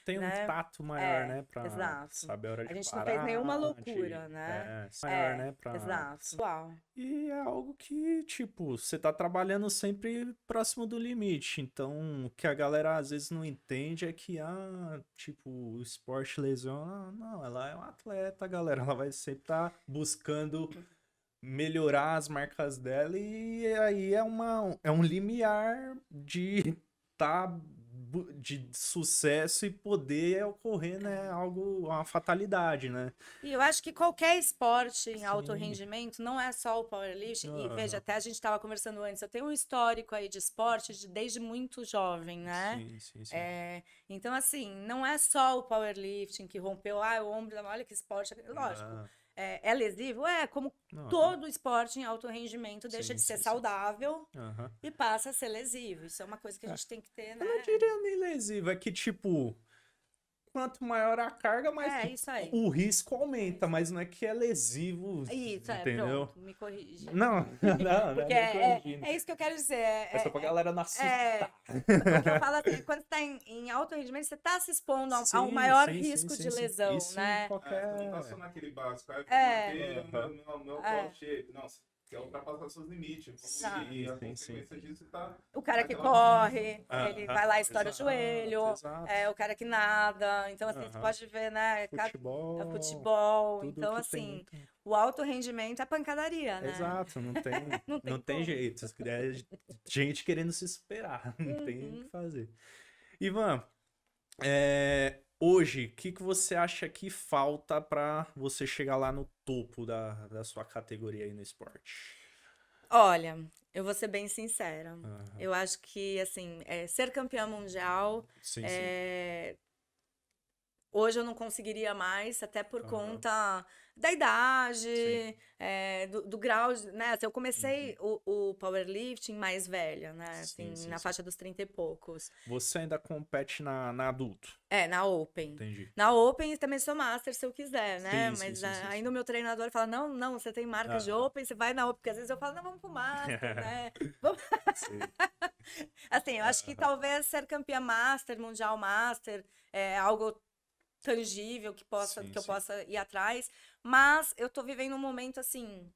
Tem um né? tato maior, né? Pra Exato. saber a hora de A gente não fez nenhuma parar, loucura, né? maior, né? Pra... Exato. Uau. E é algo que, tipo, você tá trabalhando sempre próximo do limite. Então, o que a galera às vezes não entende é que, tipo, o esporte lesiona. Não, ela é uma atleta, galera. Ela vai sempre estar buscando melhorar as marcas dela e aí é um limiar de de sucesso e poder ocorrer, né, algo, uma fatalidade, né? E eu acho que qualquer esporte em alto Sim. rendimento, não é só o powerlifting. E veja, Aham. até a gente estava conversando antes, eu tenho um histórico aí de esporte desde muito jovem, né? Sim. Então, assim, não é só o powerlifting que rompeu, o ombro, olha que esporte. Lógico, Ah, é lesivo? Como aham. todo esporte em alto rendimento deixa de ser Sim. saudável Aham. e passa a ser lesivo. Isso é uma coisa que a gente tem que ter, né? Eu não diria nem lesivo, é que, tipo, quanto maior a carga, mais Isso aí. o risco aumenta, mas não é que é lesivo, Isso, entendeu? pronto, me corrige. Não, não Porque é nem corrigindo. é isso que eu quero dizer. É só pra galera não assustar. O que eu falo assim, quando você está em alto rendimento, você está se expondo a um maior risco de lesão, Isso em né? qualquer... Você não tá só naquele básico. Aí, É. manter meu body shape. Não, você quer ultrapassar seus limites. Exato. E a Sim. consequência disso tá... O cara que naquela corre, Aham. ele vai lá e estoura o Exato, joelho. exato. O cara que nada. Então, assim, você Aham. pode ver, né? Futebol, Futebol. tudo Então, que assim, tem muito... o alto rendimento é pancadaria, né? Exato, não tem, Não tem como. jeito. É gente querendo se superar, não tem o que fazer. Ivan, hoje, o que você acha que falta pra você chegar lá no topo da sua categoria aí no esporte? Olha, eu vou ser bem sincera. Aham. Eu acho que, assim, ser campeã mundial, Sim. hoje eu não conseguiria mais, até por Aham. conta da idade, Sim. do grau, né? Assim, eu comecei o powerlifting mais velha, né? Assim, Sim. na faixa dos 30 e poucos. Você ainda compete na adulto? Na Open. Entendi. Na Open também sou master se eu quiser, né? Sim, Mas sim. ainda o meu treinador fala, não, você tem marca de Aham. Open, você vai na Open. Porque às vezes eu falo, não, vamos pro master, né? Vamos... Sim. Assim, eu acho que talvez ser campeã master, mundial master, é algo tangível que eu possa ir atrás, mas eu tô vivendo um momento assim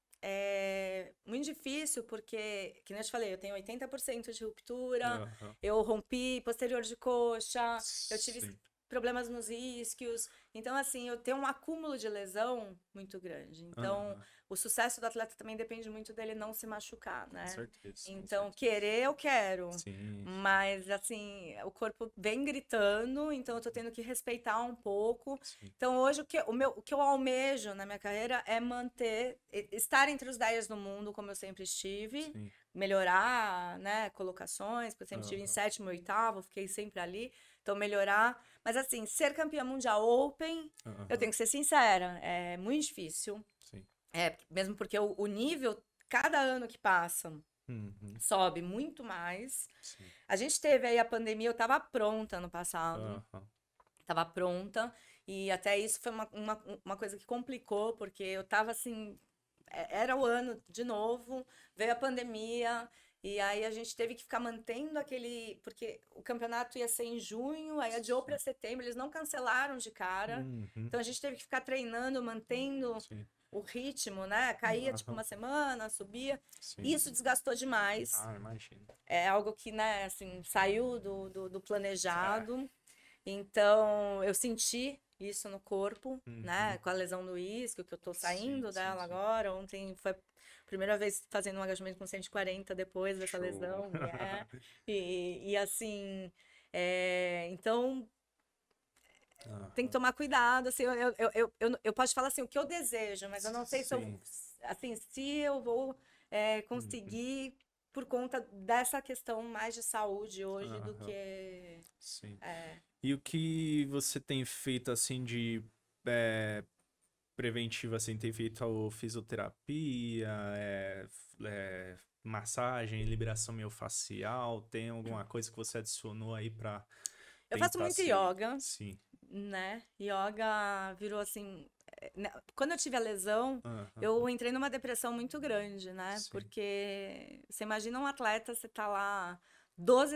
muito difícil porque, que nem eu te falei, eu tenho 80% de ruptura, Aham. eu rompi posterior de coxa, eu tive Sim. problemas nos isquios, então assim, eu tenho um acúmulo de lesão muito grande, então Aham. o sucesso do atleta também depende muito dele não se machucar, né? Com certeza. Então, querer eu quero, Sim. mas assim, o corpo vem gritando, então eu tô tendo que respeitar um pouco. Sim. Então, hoje o que eu almejo na minha carreira é estar entre os 10 do mundo, como eu sempre estive, Sim. melhorar, né, colocações, porque eu sempre estive em sétimo e oitavo, fiquei sempre ali. Então, melhorar. Mas assim, ser campeã mundial Open, eu tenho que ser sincera, é muito difícil. Sim. Mesmo porque o nível, cada ano que passa, Uhum. sobe muito mais. Sim. A gente teve aí a pandemia, eu tava pronta no passado. Aham. Tava pronta. E até isso foi uma coisa que complicou, porque eu tava assim. Era o ano de novo, veio a pandemia. E aí a gente teve que ficar mantendo aquele. Porque o campeonato ia ser em junho, aí adiou para setembro, eles não cancelaram de cara. Uhum. Então a gente teve que ficar treinando, mantendo Sim. o ritmo, né? Caía tipo uma semana, subia. Sim. Isso desgastou demais. Imagino. É algo que, né, assim, saiu do planejado. Então, eu senti isso no corpo, né? Com a lesão do isquio, que eu tô saindo dela agora. Ontem foi a primeira vez fazendo um agachamento com 140 depois dessa lesão. E assim, então... Tem que tomar cuidado, assim, eu posso falar assim, o que eu desejo, mas eu não sei se eu vou conseguir por conta dessa questão mais de saúde hoje do que... Sim. E o que você tem feito, assim, de preventivo, assim, tem feito a fisioterapia, massagem, liberação miofascial, tem alguma coisa que você adicionou aí pra... Eu faço muito yoga. Sim. Né? Yoga virou assim, Quando eu tive a lesão, Aham. eu entrei numa depressão muito grande, né? Sim. Porque você imagina um atleta, você tá lá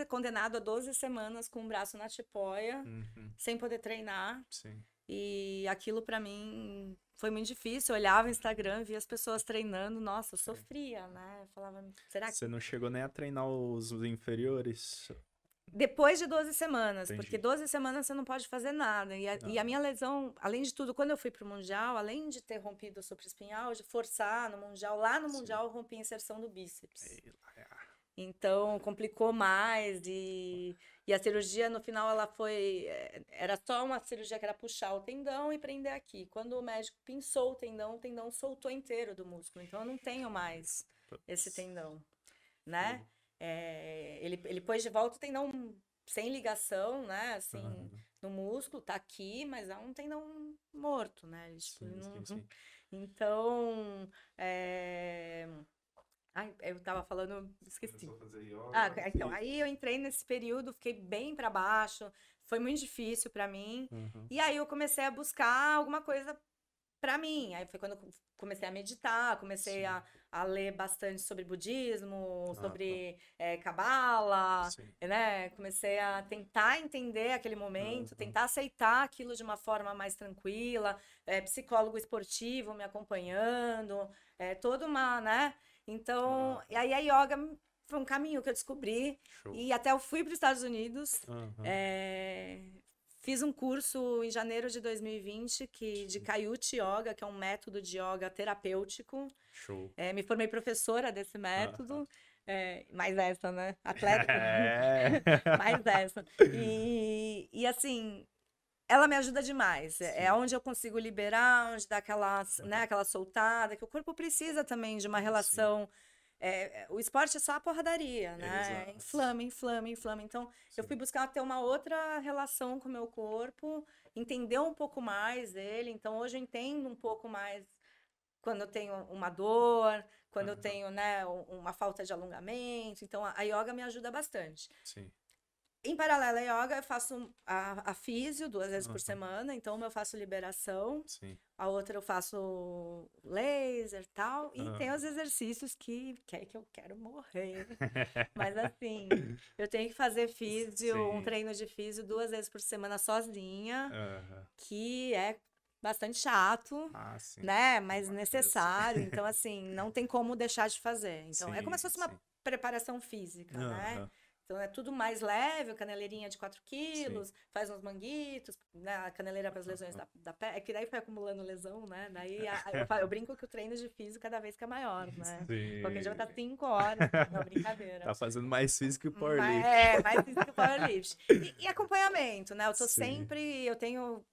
condenado a 12 semanas com o braço na tipoia, Uhum. sem poder treinar. Sim. E aquilo pra mim foi muito difícil. Eu olhava o Instagram, via as pessoas treinando, nossa, eu sofria, né? Eu falava, será que Você não chegou nem a treinar os inferiores? depois de 12 semanas, Entendi. porque 12 semanas você não pode fazer nada. E a minha lesão, além de tudo, quando eu fui pro Mundial, além de ter rompido o supraespinhal, de forçar no Mundial, lá no Sim. Mundial eu rompi a inserção do bíceps. Ei, lá, Então, complicou mais e a cirurgia, no final, ela foi... Era só uma cirurgia que era puxar o tendão e prender aqui. Quando o médico pinçou o tendão soltou inteiro do músculo. Então, eu não tenho mais esse tendão, né? Ele pôs de volta o tendão sem ligação, né? Assim, Aham. no músculo, tá aqui, mas é um tendão morto, né? Ele, tipo, Sim, não- sim, sim. Então, ai, eu tava falando, esqueci. Começou a fazer yoga. Então, aí eu entrei nesse período, fiquei bem pra baixo, foi muito difícil pra mim. Uhum. E aí eu comecei a buscar alguma coisa pra mim. Aí foi quando eu comecei a meditar, comecei a ler bastante sobre budismo, sobre cabala, Sim. né? Comecei a tentar entender aquele momento, Uhum. tentar aceitar aquilo de uma forma mais tranquila, psicólogo esportivo me acompanhando, toda uma, né? Então, e aí a yoga foi um caminho que eu descobri. Show. E até eu fui para os Estados Unidos, Aham. fiz um curso em janeiro de 2020 de Kaiut Yoga, que é um método de yoga terapêutico. Show. Me formei professora desse método. Mais essa, né? Atleta. É. Mais essa. E assim, ela me ajuda demais. É onde eu consigo liberar, onde dá aquela, né, aquela soltada, que o corpo precisa também de uma relação. O esporte é só a porradaria, né? Exato. Inflama, inflama, inflama. Então, eu fui buscar ter uma outra relação com o meu corpo, entender um pouco mais dele. Então, hoje eu entendo um pouco mais quando eu tenho uma dor, quando eu tenho, né, uma falta de alongamento. Então, a yoga me ajuda bastante. Sim. Em paralelo à yoga, eu faço a físio 2 vezes por semana. Então, uma eu faço liberação, Sim. a outra eu faço laser e tal. E tem os exercícios que eu quero morrer. Mas assim, eu tenho que fazer físio, um Sim. treino de físio 2 vezes por semana sozinha, Aham. que é bastante chato, Ah, sim. né? Mas Com necessário. Então, assim, não tem como deixar de fazer. Então, é como se Sim, fosse uma sim. preparação física, né? Aham. Então, é tudo mais leve, caneleirinha de 4 quilos, faz uns manguitos, né? A caneleira para as lesões da pele. É que daí foi acumulando lesão, né? Daí eu brinco que o treino de físico cada vez fica maior, né? Sim. Qualquer dia vai estar 5 horas. Não, brincadeira. Tá fazendo mais físico que o powerlift. Mais físico que o powerlift. E acompanhamento, né? Eu tô Sim. sempre... Eu tenho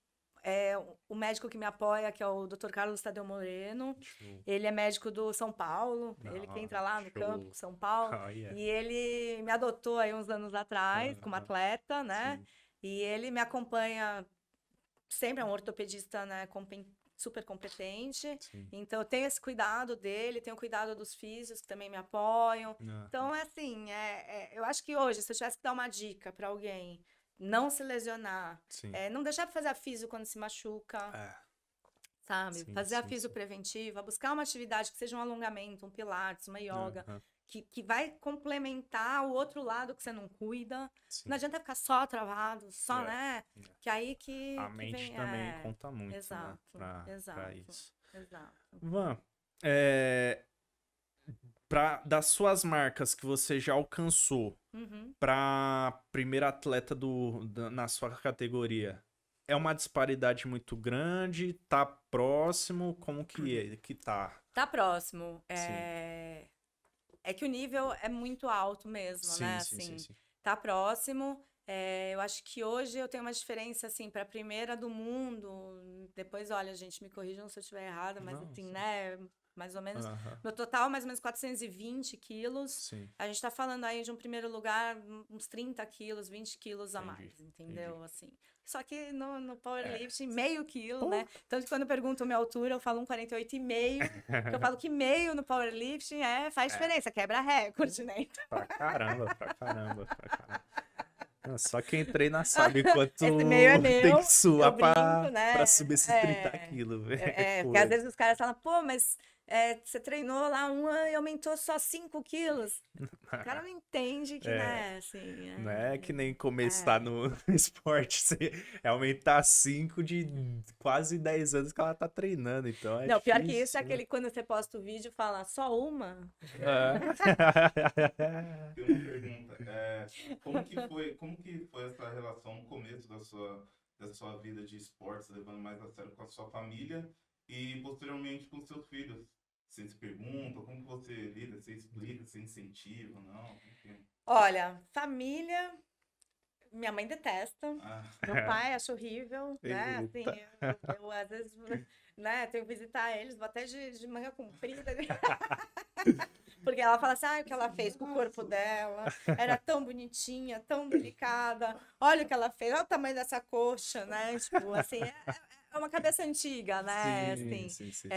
o médico que me apoia, que é o Dr. Carlos Tadeu Moreno. Show. Ele é médico do São Paulo. Ele que entra lá no show. campo do São Paulo. Oh, yeah. E ele me adotou aí uns anos atrás, como atleta, né? Sim. E ele me acompanha sempre, é um ortopedista, né? Super competente. Sim. Então, eu tenho esse cuidado dele, tenho o cuidado dos físios que também me apoiam. Aham. Então, é assim, eu acho que hoje, se eu tivesse que dar uma dica para alguém não se lesionar, Sim. não deixar de fazer a físio quando se machuca, sabe? Sim, Fazer a sim, físio sim. preventiva, buscar uma atividade que seja um alongamento, um pilates, uma yoga, Aham. que vai complementar o outro lado que você não cuida. Sim. Não adianta ficar só travado, só, É, né? Que aí que A que mente vem, também conta muito, exato, né? Pra exato. isso. Exato. Van, das suas marcas que você já alcançou Uhum. pra primeira atleta na sua categoria, é uma disparidade muito grande? Tá próximo? Como que tá? Tá próximo. É que o nível é muito alto mesmo, Sim, né? sim, Assim, sim. tá próximo. Eu acho que hoje eu tenho uma diferença, assim, pra primeira do mundo. Depois, olha, gente, me corrijam se eu estiver errada, mas Não, assim, sim. né? Mais ou menos. Aham. Meu total, mais ou menos 420 quilos. Sim. A gente tá falando aí de um primeiro lugar, uns 30 quilos, 20 quilos a Entendi, mais, entendeu? entendi. Assim. Só que no powerlifting, meio quilo, né? Tanto que quando perguntam minha altura, eu falo 1,48,5. Porque eu falo que meio no powerlifting faz diferença, quebra recorde, né? Então, Pra caramba, pra caramba, pra caramba. Só quem treina sabe quanto Esse meio é meu, tem que suar eu brinco, pra subir esses 30 É, quilos, velho. porque às vezes os caras falam, pô, mas você treinou lá um ano e aumentou só 5 quilos. O cara não entende que, né, assim... Não é que nem começar É. no esporte, você aumentar 5 de quase 10 anos que ela tá treinando, então é Não, pior que difícil, isso é né? aquele quando você posta o vídeo e fala, só uma? Tem uma pergunta. Como que foi essa relação no começo da sua vida de esportes, levando mais a sério com a sua família e posteriormente com os seus filhos? Você se pergunta, como que você lida, você explica, você incentiva, não? Como que... Olha, família, minha mãe detesta, Ah, meu pai acha horrível, né? Assim, Eita. eu às vezes, né, tenho que visitar eles, vou até de manga comprida. Porque ela fala assim, o que ela fez com o corpo dela, era tão bonitinha, tão delicada, olha o que ela fez, olha o tamanho dessa coxa, né? Tipo, assim, é uma cabeça antiga, né? Sim, Assim, sim.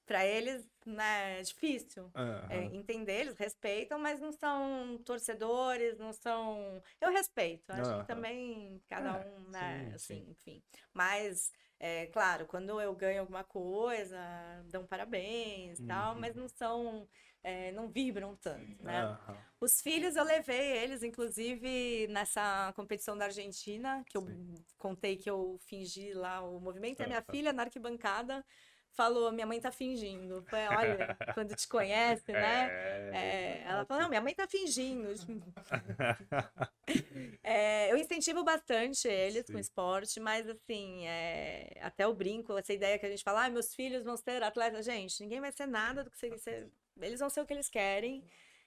para eles, né, é difícil Aham. entender, eles respeitam, mas não são torcedores, não são... Eu respeito, acho que Aham. também cada um, né, sim, assim, sim. enfim. Mas, claro, quando eu ganho alguma coisa, dão parabéns e tal, mas não são... não vibram tanto, né? Aham. Os filhos eu levei eles, inclusive, nessa competição da Argentina, que eu contei que eu fingi lá o movimento, e a minha filha na arquibancada falou, minha mãe tá fingindo. Foi, olha, quando te conhece, né? Ela falou, não, minha mãe tá fingindo. Eu incentivo bastante eles com Sim. esporte, mas assim, até eu brinco, essa ideia que a gente fala, meus filhos vão ser atletas. Gente, ninguém vai ser nada do que você... Eles vão ser o que eles querem.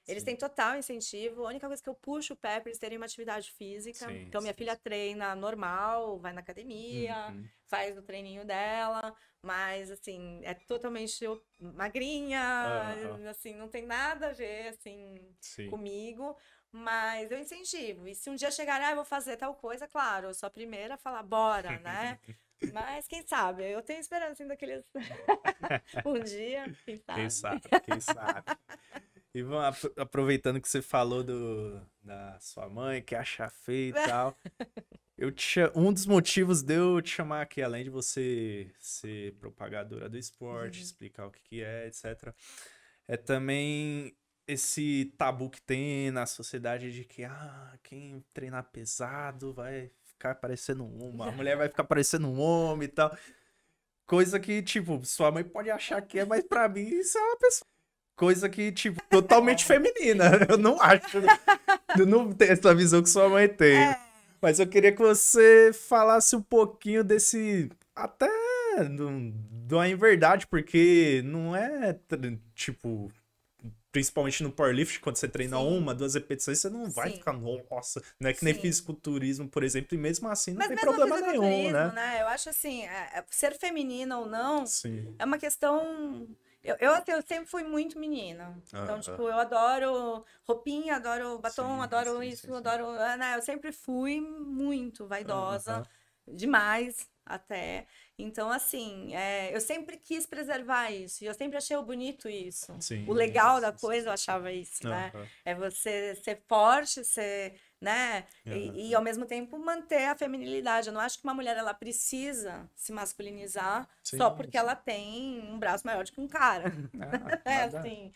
Eles Sim. têm total incentivo. A única coisa que eu puxo o pé para eles terem uma atividade física. Sim, Então, minha sim, filha treina normal, vai na academia, Uhum. faz o treininho dela, mas, assim, é totalmente magrinha, Aham. assim, não tem nada a ver, assim, Sim. comigo. Mas eu incentivo. E se um dia chegar, eu vou fazer tal coisa, claro, eu sou a primeira a falar, bora, né? Mas quem sabe? Eu tenho esperança ainda que eles... um dia, quem Quem sabe? sabe, quem sabe. E aproveitando que você falou da sua mãe, que acha feio e tal. Um dos motivos de eu te chamar aqui, além de você ser propagadora do esporte, explicar o que é, etc., é também esse tabu que tem na sociedade de que quem treinar pesado vai ficar parecendo a mulher vai ficar parecendo um homem e tal. Coisa que, tipo, sua mãe pode achar que é, mas pra mim isso é uma pessoa. Coisa que, tipo, totalmente feminina. Eu não acho. Eu não tenho essa visão que sua mãe tem. Mas eu queria que você falasse um pouquinho desse. Até de uma inverdade, porque não é, tipo. Principalmente no powerlift, quando você treina Sim. 1, 2 repetições, você não vai Sim. ficar, nossa, não é que nem Sim. fisiculturismo, por exemplo, e mesmo assim não Mas tem mesmo problema nenhum, fisiculturismo, né? Eu acho assim, ser feminina ou não, Sim. é uma questão... Eu sempre fui muito menina. Então, tipo, eu adoro roupinha, adoro batom, Sim, adoro sim, isso, sim, sim. adoro... né? Eu sempre fui muito vaidosa, Aham. demais até. Então, assim, eu sempre quis preservar isso. E eu sempre achei bonito isso. Sim, O legal da sim, coisa, sim, eu achava isso, né? Aham. É você ser forte, ser, né? Aham. E ao mesmo tempo manter a feminilidade. Eu não acho que uma mulher ela precisa se masculinizar só Sim, porque sim. ela tem um braço maior do que um cara. Nada. Assim.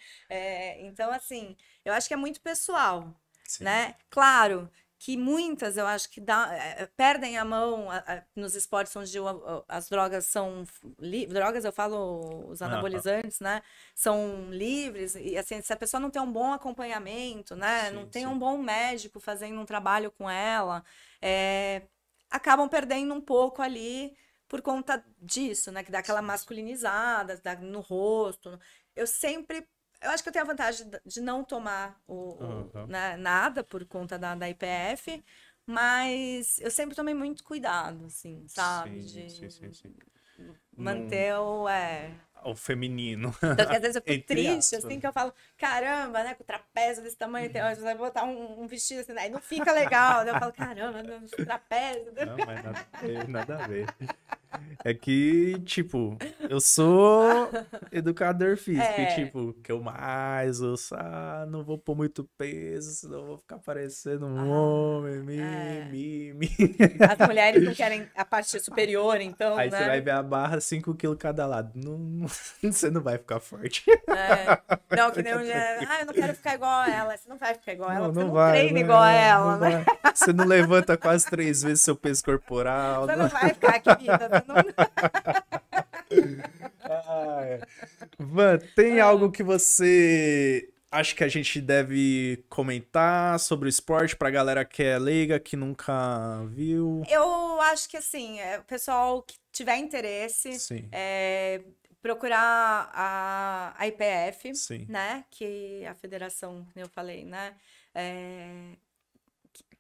Então, assim, eu acho que é muito pessoal, Sim. né? Claro que muitas eu acho que perdem a mão nos esportes onde as drogas são drogas, eu falo os anabolizantes, né? São livres e assim, se a pessoa não tem um bom acompanhamento, né? Sim, Não tem sim. um bom médico fazendo um trabalho com ela, acabam perdendo um pouco ali por conta disso, né? Que dá aquela masculinizada no rosto. Eu acho que eu tenho a vantagem de não tomar né, nada por conta da IPF, mas eu sempre tomei muito cuidado, assim, sabe? Sim. Manter O feminino. Então, às vezes eu fico Entre triste, aspas. assim, que eu falo, caramba, né, com o trapézio desse tamanho, você vai botar um vestido assim, aí não fica legal. Daí eu falo, caramba, meu trapézio. Não, mas nada a ver. É que, tipo, eu sou educador físico e, É. tipo, o que eu mais ouço, não vou pôr muito peso, senão eu vou ficar parecendo um homem, mi. As mulheres não querem a parte superior, então, Aí você vai né? ver a barra, 5 quilos cada lado. Você não vai ficar forte. Não, que nem um dia, eu não quero ficar igual a ela. Você não vai ficar igual a ela, porque você não vai, treina igual a ela, não né? vai. Você não levanta quase 3 vezes seu peso corporal. Você não vai ficar, querida. Você não... Van, tem algo que você acha que a gente deve comentar sobre o esporte pra galera que é leiga, que nunca viu? Eu acho que, assim, o pessoal que tiver interesse, Sim, procurar a IPF, sim. né? Que é a federação, que eu falei, né?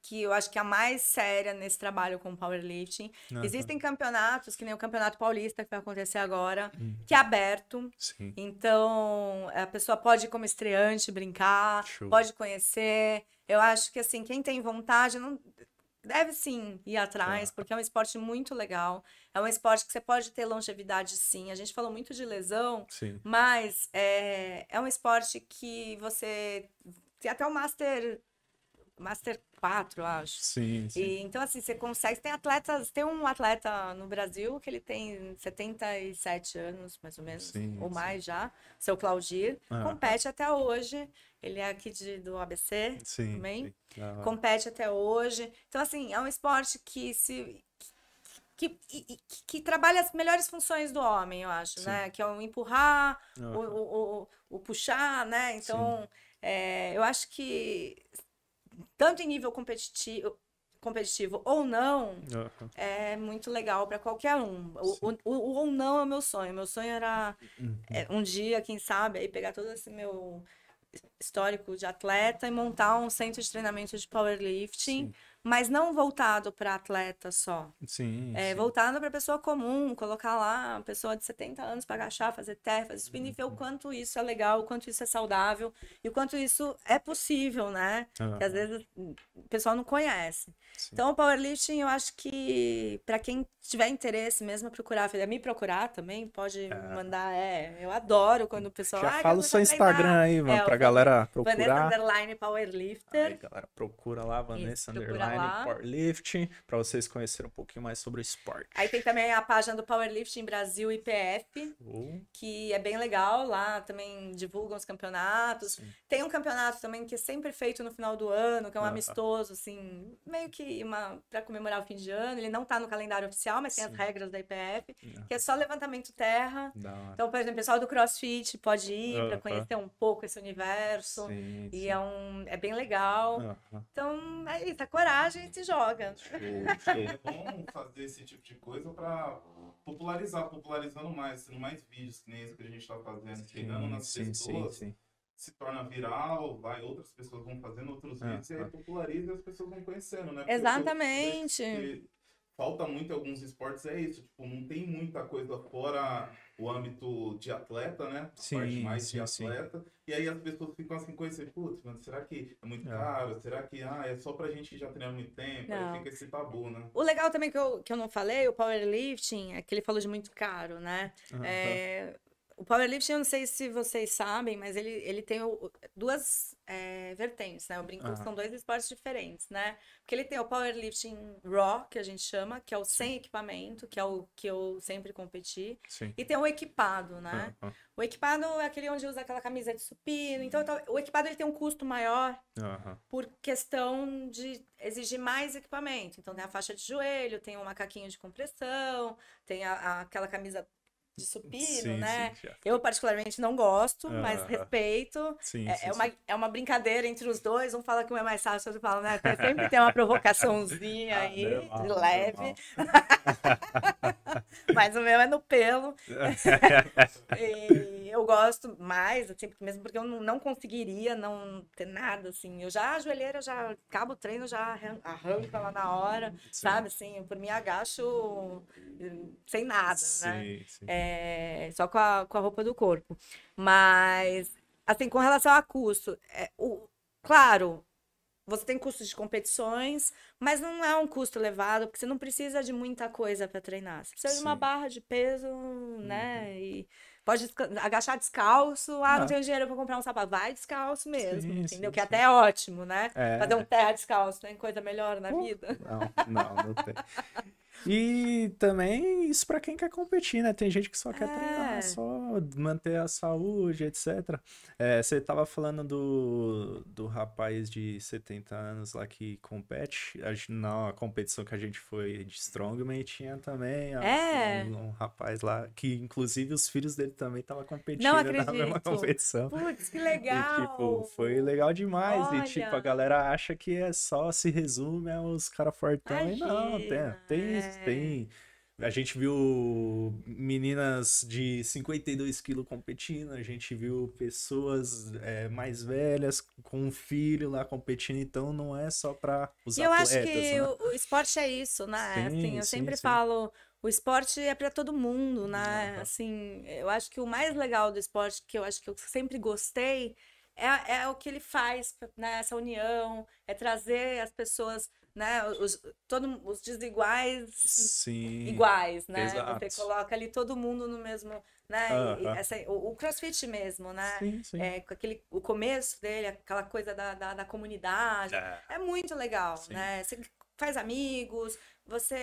Que eu acho que é a mais séria nesse trabalho com powerlifting. Aham. Existem campeonatos, que nem o Campeonato Paulista, que vai acontecer agora, que é aberto. Sim. Então, a pessoa pode ir como estreante, brincar, Show. pode conhecer. Eu acho que, assim, quem tem vontade, não deve sim ir atrás, porque é um esporte muito legal. É um esporte que você pode ter longevidade, sim. A gente falou muito de lesão, Sim. mas é um esporte que você tem até o Master 4, eu acho. Sim, sim. E, então, assim, você consegue. Tem um atleta no Brasil que ele tem 77 anos, mais ou menos, Sim, ou sim. mais já, seu Claudir. Compete até hoje. Ele é aqui do ABC Sim. também. Sim. Da hora. Compete até hoje. Então, assim, é um esporte que trabalha as melhores funções do homem, eu acho, Sim. né? Que é o empurrar, Aham. o puxar, né? Então, eu acho que tanto em nível competitivo ou não, Aham. é muito legal para qualquer um. O ou não é o meu sonho. Meu sonho era um dia, quem sabe, aí pegar todo esse meu histórico de atleta e montar um centro de treinamento de powerlifting, Sim. mas não voltado para atleta só. Sim, sim. Voltado para pessoa comum, colocar lá uma pessoa de 70 anos para agachar, fazer terra, fazer spinning, e ver o quanto isso é legal, o quanto isso é saudável e o quanto isso é possível, né? Que às vezes o pessoal não conhece. Sim. Então, o powerlifting, eu acho que para quem tiver interesse mesmo, me procurar também, pode mandar. Eu adoro quando o pessoal. Já quero fala o começar seu a treinar. Instagram aí, mano, pra o galera Vanessa procurar. _Powerlifter. Aí, galera, procura lá, Vanessa procura lá. Powerlifting, pra vocês conhecerem um pouquinho mais sobre o esporte. Aí tem também a página do Powerlifting Brasil IPF, que é bem legal. Lá também divulgam os campeonatos. Sim. Tem um campeonato também que é sempre feito no final do ano, que é um amistoso, assim, meio que pra comemorar o fim de ano. Ele não tá no calendário oficial, mas tem as regras da IPF, que é só levantamento terra. Então, por exemplo, o pessoal do CrossFit pode ir pra conhecer um pouco esse universo. Sim, e sim. é bem legal. Então, é isso, a coragem e se joga. É bom fazer esse tipo de coisa para popularizando mais, sendo mais vídeos, que nem esse que a gente está fazendo, chegando nas pessoas, se torna viral, outras pessoas vão fazendo outros vídeos e aí populariza e as pessoas vão conhecendo, né? Porque exatamente. Falta muito em alguns esportes, é isso, tipo, não tem muita coisa fora o âmbito de atleta, né? A parte mais de atleta. E aí as pessoas ficam assim com esse, putz, mano, será que é muito caro? Será que é só pra gente que já treina há muito tempo? Não. Aí fica esse tabu, né? O legal também que eu não falei, o powerlifting, é que ele falou de muito caro, né? O powerlifting, eu não sei se vocês sabem, mas ele tem duas vertentes, né? Eu brinco que são dois esportes diferentes, né? Porque ele tem o powerlifting raw, que a gente chama, que é o sem equipamento, que é o que eu sempre competi. Sim. E tem o equipado, né? O equipado é aquele onde usa aquela camisa de supino. Então, o equipado ele tem um custo maior por questão de exigir mais equipamento. Então, tem a faixa de joelho, tem o macaquinho de compressão, tem aquela camisa de supino, né? Eu particularmente não gosto, mas respeito. É uma brincadeira entre os dois. Um fala que um é mais fácil, outro fala, né? Sempre tem uma provocaçãozinha aí, leve. Mas o meu é no pelo. E eu gosto mais, assim, mesmo porque eu não conseguiria não ter nada, assim. A joelheira, já acabo o treino, já arranco ela na hora, sabe? Assim, por mim, agacho sem nada, né? Só com a roupa do corpo. Mas, assim, com relação a custo, claro, você tem custos de competições, mas não é um custo elevado, porque você não precisa de muita coisa para treinar. Você precisa de uma Sim. barra de peso, né? E pode agachar descalço. Ah, não Ah. tenho dinheiro para comprar um sapato. Vai descalço mesmo, Sim, entendeu? sim, Que sim. até é ótimo, né? É. Fazer um terra descalço, tem coisa melhor na vida. Não tem. E também isso pra quem quer competir, né? Tem gente que só quer treinar, só manter a saúde, etc. Você tava falando do rapaz de 70 anos lá que compete. Na competição que a gente foi de Strongman tinha também um rapaz lá que, inclusive, os filhos dele também estavam Não competindo na mesma acredito. competição. Putz, que E, legal. tipo, foi legal demais. E, tipo, a Olha. galera acha que é só se resume aos caras fortão. E não, Imagina, tem. A gente viu meninas de 52 quilos competindo, a gente viu pessoas mais velhas com um filho lá competindo, então não é só para os E eu acho atletas, que né? o esporte é isso, né? Assim, Sim, eu sim, sempre sim. falo, o esporte é para todo mundo, né? Aham. Assim, eu acho que o mais legal do esporte, que eu acho que eu sempre gostei, é o que ele faz, né? Essa união, é trazer as pessoas, né? Os desiguais Sim, iguais, né? Você exato. coloca ali todo mundo no mesmo, né? E Aham. o CrossFit mesmo, né? Sim, sim. Com o começo dele, aquela coisa da comunidade, é muito legal, Sim. né? Você faz amigos,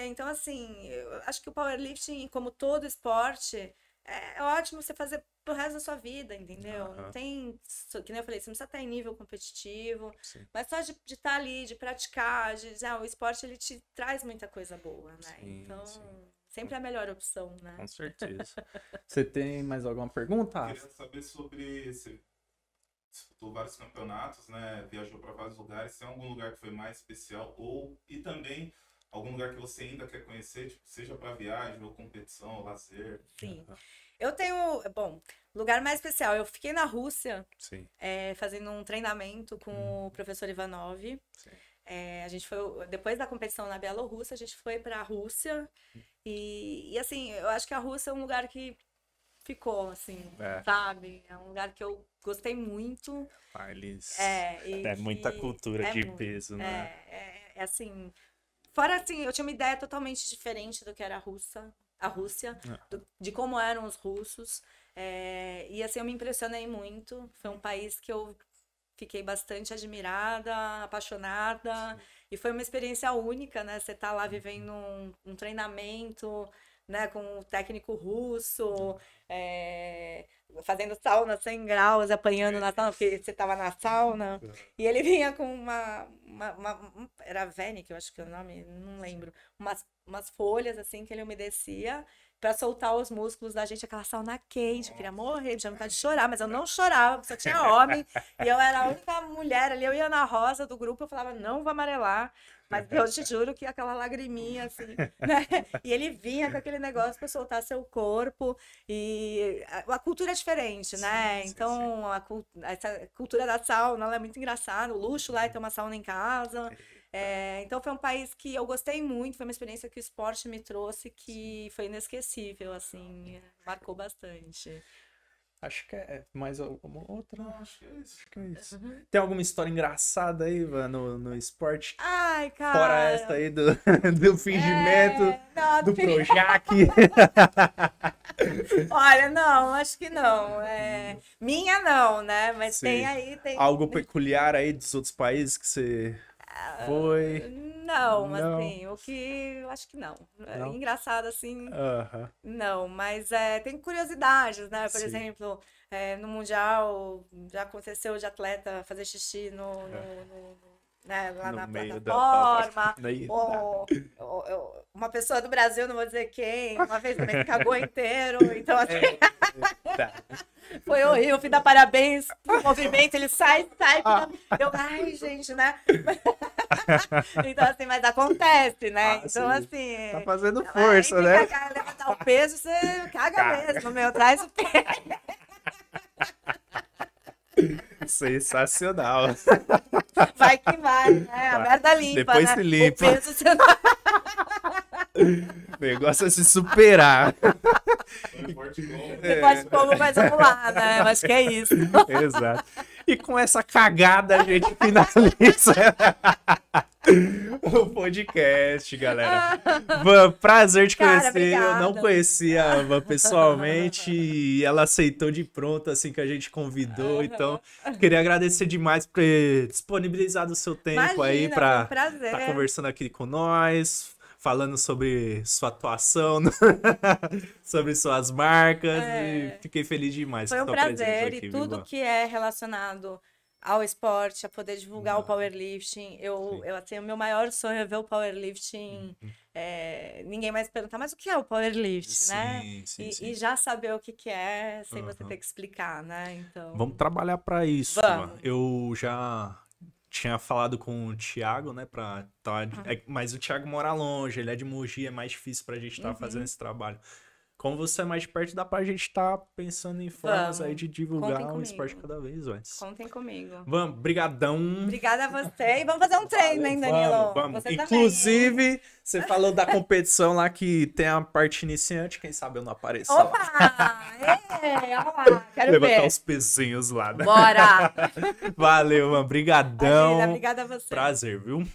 então assim, eu acho que o powerlifting, como todo esporte, é ótimo você fazer pro resto da sua vida, entendeu? Não Aham. tem, que nem eu falei, você não precisa estar em nível competitivo, Sim. mas só de estar ali, de praticar, o esporte ele te traz muita coisa boa, né? Sim, Então, sim. sempre é a melhor opção, né? Com certeza. Você tem mais alguma pergunta? Eu queria saber sobre. Você disputou vários campeonatos, né? Viajou para vários lugares. Tem algum lugar que foi mais especial? E também algum lugar que você ainda quer conhecer, tipo, seja para viagem, ou competição, ou lazer? Sim. Eu tenho, bom, lugar mais especial. Eu fiquei na Rússia, Sim. fazendo um treinamento com o professor Ivanov. Sim. A gente foi, depois da competição na Bielorrússia, a gente foi para a Rússia. E assim, eu acho que a Rússia é um lugar que ficou, assim, sabe? É um lugar que eu gostei muito. Eles... E É muita que cultura de muito. peso, né? Assim. Fora assim, eu tinha uma ideia totalmente diferente do que era a Rússia, de como eram os russos. E assim, eu me impressionei muito. Foi um país que eu fiquei bastante admirada, apaixonada. Sim. E foi uma experiência única, né? Você tá lá vivendo um treinamento, né? Com um técnico russo, fazendo sauna 100 graus, apanhando na sauna, porque você tava na sauna. E ele vinha com era Venic, eu acho que é o nome, não lembro. Umas folhas, assim, que ele umedecia pra soltar os músculos da gente, aquela sauna quente. Eu queria morrer, tinha vontade de chorar, mas eu não chorava, porque só tinha homem. E eu era a única mulher ali, eu ia na rosa do grupo, eu falava, não vou amarelar. Mas eu te juro que aquela lagriminha, assim, né? E ele vinha com aquele negócio pra soltar seu corpo. E a cultura é diferente, né? Sim, então, essa cultura da sauna, ela é muito engraçada. O luxo lá é ter uma sauna em casa. Então, foi um país que eu gostei muito. Foi uma experiência que o esporte me trouxe que foi inesquecível, assim. Marcou bastante. Acho que é mais alguma outra. Não, acho que é isso. Acho que é isso. Tem alguma história engraçada aí, mano, no esporte? Ai, cara. Fora essa aí do fingimento, não, do Projac. Olha, não, acho que não. Minha não, né? Mas Sim. tem aí. Algo peculiar aí dos outros países que você foi? Não, Não. assim, o que eu acho que não. Não? Engraçado, assim, Aham. não, mas tem curiosidades, né? Por Sim. exemplo, no Mundial já aconteceu de atleta fazer xixi né, lá No na meio plataforma. Daí- Ou uma pessoa do Brasil, não vou dizer quem, uma vez também cagou inteiro. Então, assim, Tá. foi horrível. Fui dar parabéns pro movimento, ele sai. Eu, ai, gente, né? Então, assim, mas acontece, né? Então, sim. assim. Tá fazendo força, né? Levantar o peso, você caga mesmo, meu. Traz o peso. Sensacional. Vai que vai, né? A merda limpa, Depois né? se limpa. O peso você não... O negócio é se superar. Foi forte gol. Você pode como, mas vamos lá, né? Eu acho que é isso. Exato. E com essa cagada a gente finaliza o podcast, galera. Van, prazer te Cara, conhecer. Eu não obrigada. conhecia a Van pessoalmente e ela aceitou de pronto assim que a gente convidou. Então, queria agradecer demais por ter disponibilizado o seu tempo aí Imagina, pra foi um prazer. estar conversando aqui com nós, falando sobre sua atuação, sobre suas marcas. E fiquei feliz demais Foi com um sua presença prazer aqui, e viu, tudo Van? que é relacionado ao esporte, a poder divulgar o powerlifting. Assim, o meu maior sonho é ver o powerlifting. Ninguém mais perguntar, mas o que é o powerlifting, né? Sim, E já saber o que é, sem você Aham. ter que explicar, né? Então, Vamos trabalhar para isso, Vamos. mano. Eu já tinha falado com o Thiago, né, mas o Thiago mora longe, ele é de Mogi, é mais difícil pra gente estar fazendo esse trabalho. Como você é mais perto, dá pra gente estar pensando em formas Vamos. aí de Contem divulgar o comigo. esporte cada vez antes. contem comigo. Vamos, brigadão. Obrigada a você. E vamos fazer um treino, hein, Danilo? Vamos. Você também, hein? Inclusive, você falou da competição lá que tem a parte iniciante, quem sabe eu não apareço lá. Opa! Olha lá, quero Levantar ver. os pezinhos lá, né? Bora! Valeu, mano. Brigadão. Imagina, obrigada a você. Prazer, viu?